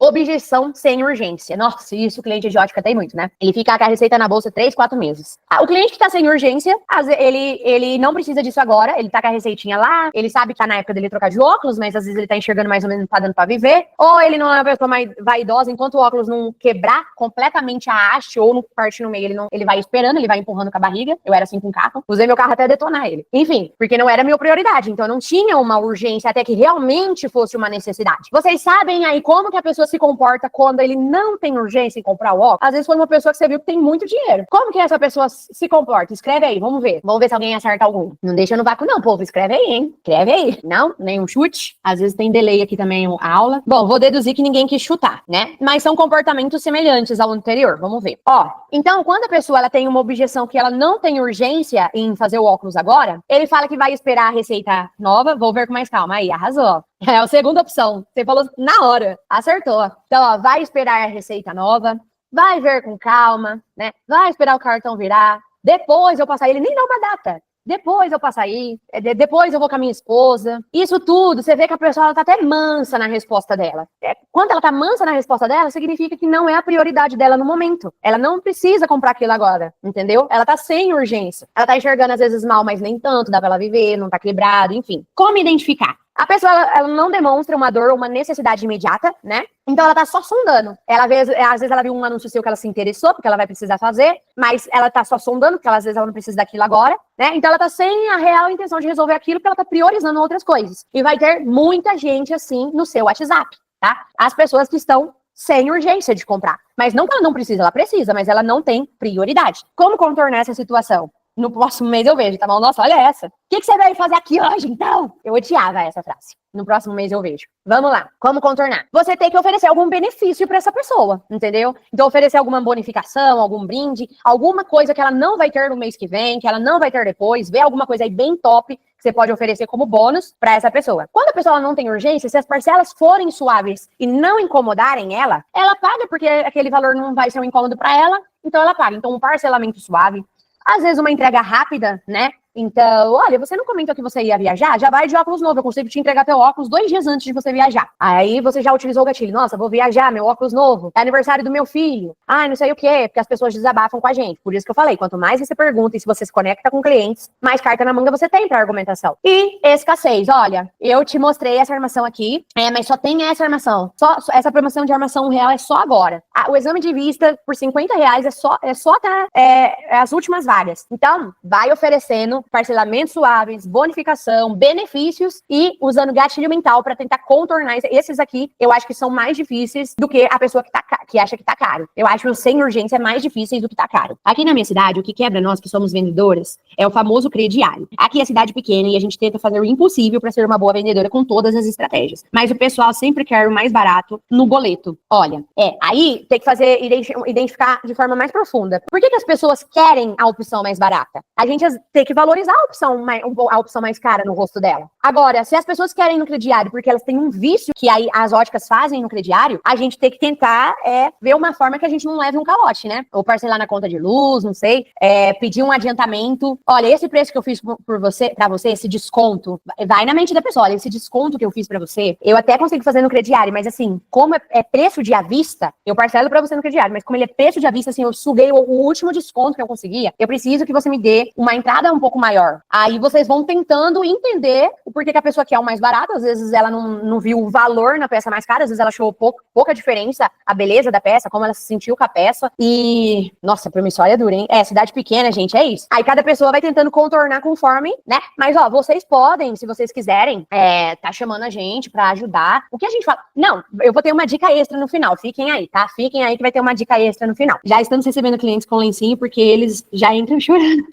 Objeção sem urgência. Nossa, isso o cliente de ótica tem muito, né? Ele fica com a receita na bolsa 3, 4 meses. O cliente que tá sem urgência, ele não precisa disso agora, ele tá com a receitinha lá, ele sabe que tá na época dele trocar de óculos, mas às vezes ele tá enxergando mais ou menos, não tá dando pra viver, ou ele não é uma pessoa mais vaidosa, enquanto o óculos não quebrar completamente a haste ou não partir no meio, ele vai esperando, ele vai empurrando com a barriga. Eu era assim com o carro, usei meu carro até detonar ele. Enfim, porque não era minha prioridade, então não tinha uma urgência até que realmente fosse uma necessidade. Vocês sabem aí como que a pessoa se comporta quando ele não tem urgência em comprar o óculos? Às vezes foi uma pessoa que você viu que tem muito dinheiro. Como que essa pessoa se comporta? Escreve aí, vamos ver. Vamos ver se alguém acerta algum. Não deixa no vácuo não, povo. Escreve aí, hein? Escreve aí. Não? Nenhum chute? Às vezes tem delay aqui também a aula. Bom, vou deduzir que ninguém quis chutar, né? Mas são comportamentos semelhantes ao anterior. Vamos ver. Então, quando a pessoa ela tem uma objeção que ela não tem urgência em fazer o óculos agora, ele fala que vai esperar a receita nova. Vou ver com mais calma. Aí, arrasou. É a segunda opção. Você falou na hora. Acertou. Então, vai esperar a receita nova, vai ver com calma, né? Vai esperar o cartão virar. Depois eu passar ele, nem dá uma data. Depois eu passo aí, depois eu vou com a minha esposa. Isso tudo, você vê que a pessoa ela tá até mansa na resposta dela. Quando ela tá mansa na resposta dela, significa que não é a prioridade dela no momento. Ela não precisa comprar aquilo agora, entendeu? Ela tá sem urgência. Ela tá enxergando às vezes mal, mas nem tanto, dá pra ela viver, não tá quebrado, enfim. Como identificar? A pessoa, ela não demonstra uma dor ou uma necessidade imediata, né? Então, ela tá só sondando. Às vezes ela viu um anúncio seu que ela se interessou, porque ela vai precisar fazer, mas ela tá só sondando, porque às vezes ela não precisa daquilo agora, né? Então, ela tá sem a real intenção de resolver aquilo, porque ela tá priorizando outras coisas. E vai ter muita gente assim no seu WhatsApp, tá? As pessoas que estão sem urgência de comprar. Mas não que ela não precisa, ela precisa, mas ela não tem prioridade. Como contornar essa situação? No próximo mês eu vejo, tá bom? Nossa, olha essa. O que você veio fazer aqui hoje, então? Eu odiava essa frase. No próximo mês eu vejo. Vamos lá. Como contornar? Você tem que oferecer algum benefício para essa pessoa, entendeu? Então, oferecer alguma bonificação, algum brinde, alguma coisa que ela não vai ter no mês que vem, que ela não vai ter depois. Vê alguma coisa aí bem top que você pode oferecer como bônus para essa pessoa. Quando a pessoa não tem urgência, se as parcelas forem suaves e não incomodarem ela paga, porque aquele valor não vai ser um incômodo para ela, então ela paga. Então, um parcelamento suave, às vezes uma entrega rápida, né? Então, olha, você não comentou que você ia viajar? Já vai de óculos novo, eu consigo te entregar teu óculos 2 dias antes de você viajar. Aí você já utilizou o gatilho. Nossa, vou viajar, meu óculos novo. É aniversário do meu filho. Não sei o quê, porque as pessoas desabafam com a gente. Por isso que eu falei, quanto mais você pergunta e se você se conecta com clientes, mais carta na manga você tem pra argumentação. E escassez, olha, eu te mostrei essa armação aqui, mas só tem essa armação. Só essa promoção de armação real é só agora. O exame de vista por R$50 é só até as últimas vagas. Então, vai oferecendo parcelamentos suaves, bonificação, benefícios e usando gatilho mental para tentar contornar esses aqui. Eu acho que são mais difíceis do que a pessoa que acha que tá caro. Eu acho que sem urgência é mais difíceis do que tá caro. Aqui na minha cidade, o que quebra nós que somos vendedoras é o famoso crediário. Aqui é cidade pequena e a gente tenta fazer o impossível para ser uma boa vendedora com todas as estratégias. Mas o pessoal sempre quer o mais barato no boleto. Olha, aí tem que identificar de forma mais profunda. Por que as pessoas querem a opção mais barata? A gente tem que valorizar a opção mais cara no rosto dela. Agora, se as pessoas querem no crediário porque elas têm um vício que aí as óticas fazem no crediário, a gente tem que tentar ver uma forma que a gente não leve um calote, né? Ou parcelar na conta de luz, não sei, pedir um adiantamento. Olha, esse preço que eu fiz pra você, esse desconto, vai na mente da pessoa. Olha, esse desconto que eu fiz pra você, eu até consigo fazer no crediário, mas assim, como é preço de à vista, eu parcelo pra você no crediário, mas como ele é preço de à vista, assim, eu suguei o último desconto que eu conseguia, eu preciso que você me dê uma entrada um pouco maior. Aí vocês vão tentando entender o porquê que a pessoa quer o mais barato. Às vezes ela não viu o valor na peça mais cara, às vezes ela achou pouca diferença, a beleza da peça, como ela se sentiu com a peça. E, nossa, promissória é dura, hein? Cidade pequena, gente, é isso. Aí cada pessoa vai tentando contornar conforme, né? Mas, vocês podem, se vocês quiserem, tá chamando a gente pra ajudar. O que a gente fala? Não, eu vou ter uma dica extra no final. Fiquem aí, tá? Fiquem aí que vai ter uma dica extra no final. Já estamos recebendo clientes com lencinho porque eles já entram chorando.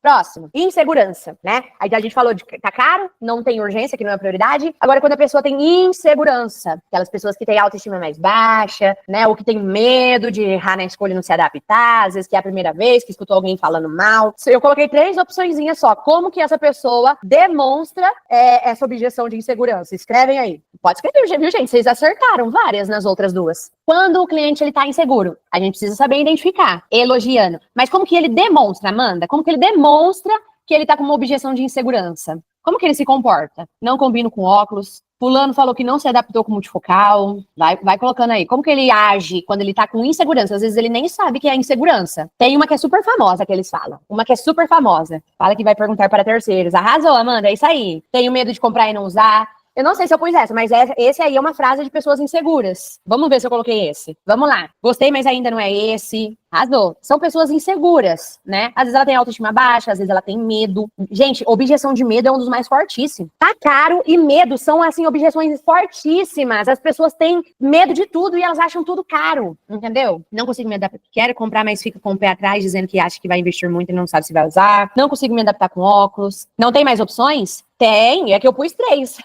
Próximo, insegurança, né? Aí a gente falou de tá caro, não tem urgência, que não é prioridade. Agora, quando a pessoa tem insegurança, aquelas pessoas que têm autoestima mais baixa, né? Ou que tem medo de errar na escolha e não se adaptar, às vezes que é a primeira vez que escutou alguém falando mal. Eu coloquei 3 opçõezinhas só. Como que essa pessoa demonstra essa objeção de insegurança? Escrevem aí. Pode escrever, viu, gente? Vocês acertaram várias nas outras duas. Quando o cliente ele tá inseguro, a gente precisa saber identificar, elogiando. Mas como que ele demonstra, Amanda? Como que ele demonstra que ele tá com uma objeção de insegurança? Como que ele se comporta? Não combino com óculos. Fulano falou que não se adaptou com multifocal. Vai colocando aí. Como que ele age quando ele tá com insegurança? Às vezes ele nem sabe que é insegurança. Tem uma que é super famosa que eles falam. Uma que é super famosa. Fala que vai perguntar para terceiros. Arrasou, Amanda, é isso aí. Tenho medo de comprar e não usar. Eu não sei se eu pus essa, mas esse aí é uma frase de pessoas inseguras. Vamos ver se eu coloquei esse. Vamos lá. Gostei, mas ainda não é esse. Arrasou. São pessoas inseguras, né? Às vezes ela tem autoestima baixa, às vezes ela tem medo. Gente, objeção de medo é um dos mais fortíssimos. Tá caro e medo são, assim, objeções fortíssimas. As pessoas têm medo de tudo e elas acham tudo caro, entendeu? Não consigo me adaptar. Quero comprar, mas fica com o pé atrás, dizendo que acha que vai investir muito e não sabe se vai usar. Não consigo me adaptar com óculos. Não tem mais opções? Tem, é que eu pus 3.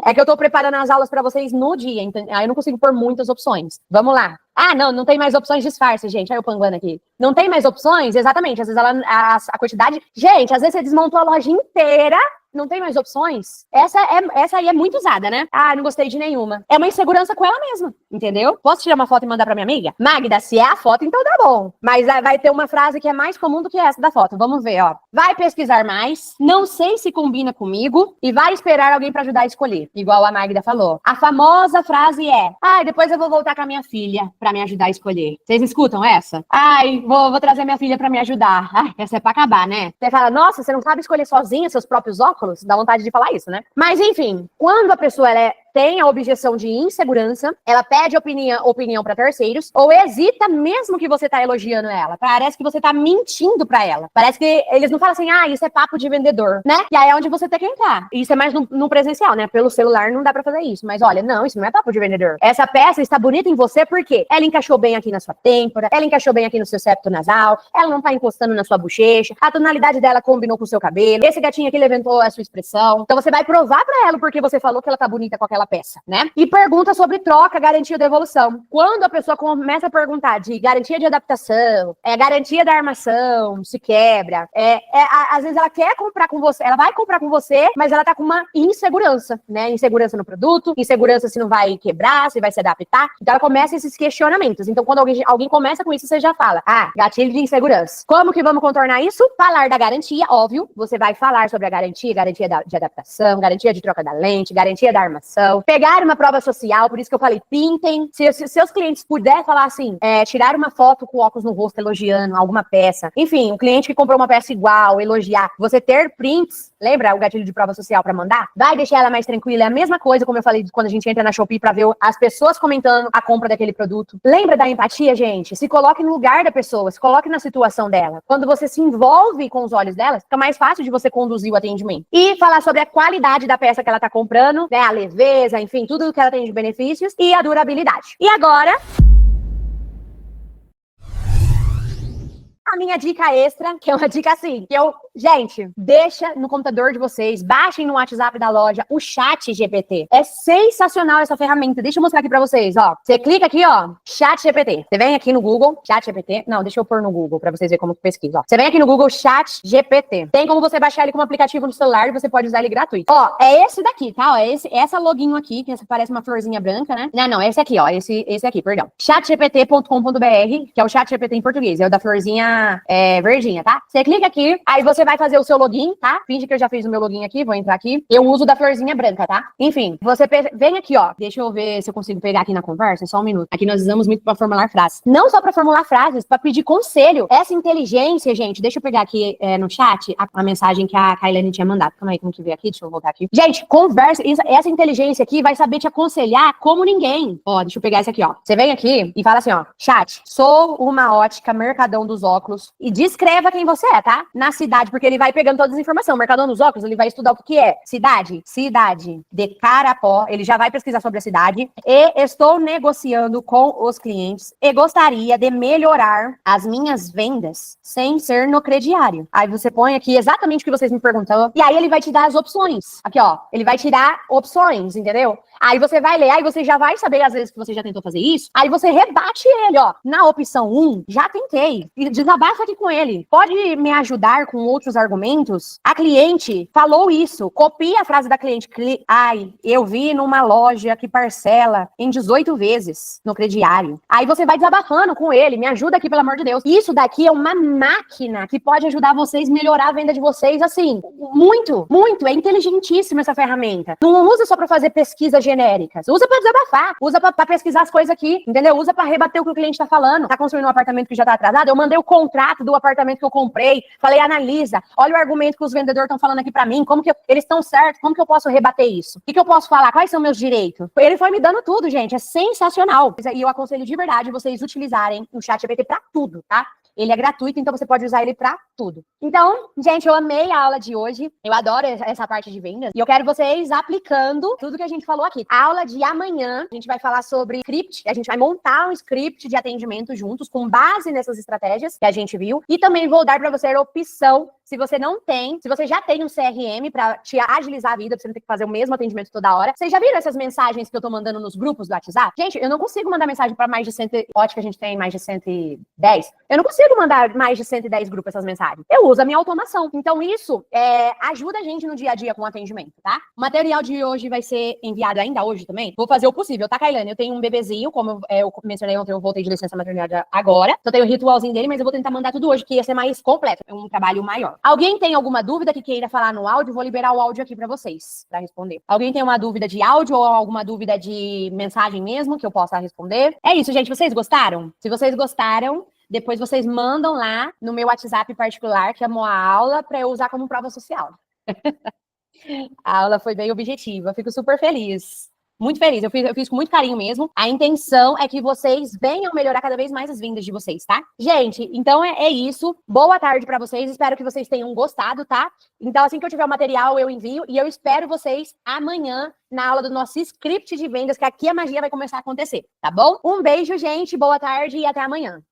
É que eu tô preparando as aulas pra vocês no dia, então aí eu não consigo pôr muitas opções. Vamos lá. Ah, não tem mais opções, disfarce, gente. Aí eu panguando aqui. Não tem mais opções? Exatamente. Às vezes a quantidade... Gente, às vezes você desmontou a loja inteira, não tem mais opções. Essa aí é muito usada, né? Ah, não gostei de nenhuma. É uma insegurança com ela mesma, entendeu? Posso tirar uma foto e mandar pra minha amiga? Magda, se é a foto, então tá bom. Mas vai ter uma frase que é mais comum do que essa da foto. Vamos ver, ó. Vai pesquisar mais, não sei se combina comigo e vai esperar alguém pra ajudar a escolher. Igual a Magda falou. A famosa frase é: ai, depois eu vou voltar com a minha filha pra me ajudar a escolher. Vocês escutam essa? Ai, vou trazer minha filha pra me ajudar. Ai, essa é pra acabar, né? Você fala, nossa, você não sabe escolher sozinha seus próprios óculos? Dá vontade de falar isso, né? Mas, enfim, quando a pessoa tem a objeção de insegurança, ela pede opinião para terceiros, ou hesita mesmo que você tá elogiando ela. Parece que você tá mentindo pra ela. Parece que eles não falam assim, ah, isso é papo de vendedor, né? E aí é onde você tem que entrar. Isso é mais no presencial, né? Pelo celular não dá pra fazer isso. Mas olha, não, isso não é papo de vendedor. Essa peça está bonita em você porque ela encaixou bem aqui na sua têmpora, ela encaixou bem aqui no seu septo nasal, ela não tá encostando na sua bochecha, a tonalidade dela combinou com o seu cabelo, esse gatinho aqui levantou a sua expressão. Então você vai provar pra ela porque você falou que ela tá bonita com aquela peça, né? E pergunta sobre troca, garantia ou devolução. Quando a pessoa começa a perguntar de garantia de adaptação, garantia da armação, se quebra, às vezes ela quer comprar com você, ela vai comprar com você, mas ela tá com uma insegurança, né? Insegurança no produto, insegurança se não vai quebrar, se vai se adaptar. Então ela começa esses questionamentos. Então quando alguém começa com isso, você já fala, gatilho de insegurança. Como que vamos contornar isso? Falar da garantia, óbvio. Você vai falar sobre a garantia de adaptação, garantia de troca da lente, garantia da armação, pegar uma prova social, por isso que eu falei, pintem. Se seus clientes puderem falar assim, tirar uma foto com óculos no rosto elogiando alguma peça. Enfim, um cliente que comprou uma peça igual, elogiar. Você ter prints, lembra o gatilho de prova social pra mandar? Vai deixar ela mais tranquila. É a mesma coisa, como eu falei, quando a gente entra na Shopee pra ver as pessoas comentando a compra daquele produto. Lembra da empatia, gente? Se coloque no lugar da pessoa, se coloque na situação dela. Quando você se envolve com os olhos dela, fica mais fácil de você conduzir o atendimento. E falar sobre a qualidade da peça que ela tá comprando, né? A leveza, enfim, tudo que ela tem de benefícios e a durabilidade. E agora, a minha dica extra, que é uma dica assim, gente, deixa no computador de vocês, baixem no WhatsApp da loja o Chat GPT. É sensacional essa ferramenta. Deixa eu mostrar aqui pra vocês, ó. Você clica aqui, ó, Chat GPT. Você vem aqui no Google, Chat GPT. Não, deixa eu pôr no Google pra vocês verem como que pesquisa, ó. Você vem aqui no Google Chat GPT. Tem como você baixar ele como aplicativo no celular e você pode usar ele gratuito. Ó, é esse daqui, tá? Ó, essa loginho aqui, que parece uma florzinha branca, né? Não, esse aqui, ó, esse aqui, perdão. chatgpt.com.br, que é o Chat GPT em português, é o da florzinha verdinha, tá? Você clica aqui, aí você vai fazer o seu login, tá? Finge que eu já fiz o meu login aqui, vou entrar aqui. Eu uso da florzinha branca, tá? Enfim, você vem aqui, ó. Deixa eu ver se eu consigo pegar aqui na conversa, só um minuto. Aqui nós usamos muito pra formular frases. Não só pra formular frases, pra pedir conselho. Essa inteligência, gente, deixa eu pegar aqui no chat a mensagem que a Kailane tinha mandado. Calma aí, como que veio aqui? Deixa eu voltar aqui. Gente, conversa. Essa inteligência aqui vai saber te aconselhar como ninguém. Ó, deixa eu pegar esse aqui, ó. Você vem aqui e fala assim, ó. Chat, sou uma ótica Mercadão dos Óculos óculos e descreva quem você é, tá? Na cidade, porque ele vai pegando todas as informações. O Mercadão dos óculos, ele vai estudar o que é cidade. Cidade de Carapó, ele já vai pesquisar sobre a cidade. E estou negociando com os clientes e gostaria de melhorar as minhas vendas sem ser no crediário. Aí você põe aqui exatamente o que vocês me perguntam. E aí ele vai te dar as opções. Aqui, ó. Ele vai te dar opções, entendeu? Aí você vai ler, aí você já vai saber às vezes que você já tentou fazer isso. Aí você rebate ele, ó. Na opção 1, já tentei. E desabafa aqui com ele. Pode me ajudar com outros argumentos? A cliente falou isso. Copia a frase da cliente. Ai, eu vi numa loja que parcela em 18 vezes no crediário. Aí você vai desabafando com ele. Me ajuda aqui, pelo amor de Deus. Isso daqui é uma máquina que pode ajudar vocês a melhorar a venda de vocês, assim, muito, muito. É inteligentíssima essa ferramenta. Não usa só pra fazer pesquisa genéricas. Usa pra desabafar. Usa pra pesquisar as coisas aqui, entendeu? Usa pra rebater o que o cliente tá falando. Tá construindo um apartamento que já tá atrasado? Eu mandei o contrato do apartamento que eu comprei. Falei, analisa. Olha o argumento que os vendedores estão falando aqui pra mim. Como que eles estão certos? Como que eu posso rebater isso? O que eu posso falar? Quais são meus direitos? Ele foi me dando tudo, gente. É sensacional. E eu aconselho de verdade vocês utilizarem o ChatGPT pra tudo, tá? Ele é gratuito, então você pode usar ele pra tudo. Então, gente, eu amei a aula de hoje. Eu adoro essa parte de vendas. E eu quero vocês aplicando tudo que a gente falou aqui. A aula de amanhã, a gente vai falar sobre script. A gente vai montar um script de atendimento juntos, com base nessas estratégias que a gente viu. E também vou dar pra você a opção, se você não tem, se você já tem um CRM pra te agilizar a vida, pra você não ter que fazer o mesmo atendimento toda hora. Vocês já viram essas mensagens que eu tô mandando nos grupos do WhatsApp? Gente, eu não consigo mandar mensagem pra mais de 100... Pode que a gente tem mais de 110. Eu não consigo mandar mais de 110 grupos essas mensagens. Eu uso a minha automação. Então, isso ajuda a gente no dia a dia com o atendimento, tá? O material de hoje vai ser enviado ainda hoje também. Vou fazer o possível, tá, Kailane? Eu tenho um bebezinho, como eu mencionei ontem, eu voltei de licença maternidade agora. Então, eu tenho o ritualzinho dele, mas eu vou tentar mandar tudo hoje, que ia ser mais completo. É um trabalho maior. Alguém tem alguma dúvida que queira falar no áudio? Vou liberar o áudio aqui pra vocês, pra responder. Alguém tem uma dúvida de áudio ou alguma dúvida de mensagem mesmo que eu possa responder? É isso, gente. Vocês gostaram? Se vocês gostaram, depois vocês mandam lá no meu WhatsApp particular, que amou a aula, para eu usar como prova social. A aula foi bem objetiva, eu fico super feliz. Muito feliz, eu fiz com muito carinho mesmo. A intenção é que vocês venham melhorar cada vez mais as vendas de vocês, tá? Gente, então é isso. Boa tarde pra vocês, espero que vocês tenham gostado, tá? Então, assim que eu tiver o material, eu envio. E eu espero vocês amanhã na aula do nosso script de vendas, que aqui a magia vai começar a acontecer, tá bom? Um beijo, gente, boa tarde e até amanhã.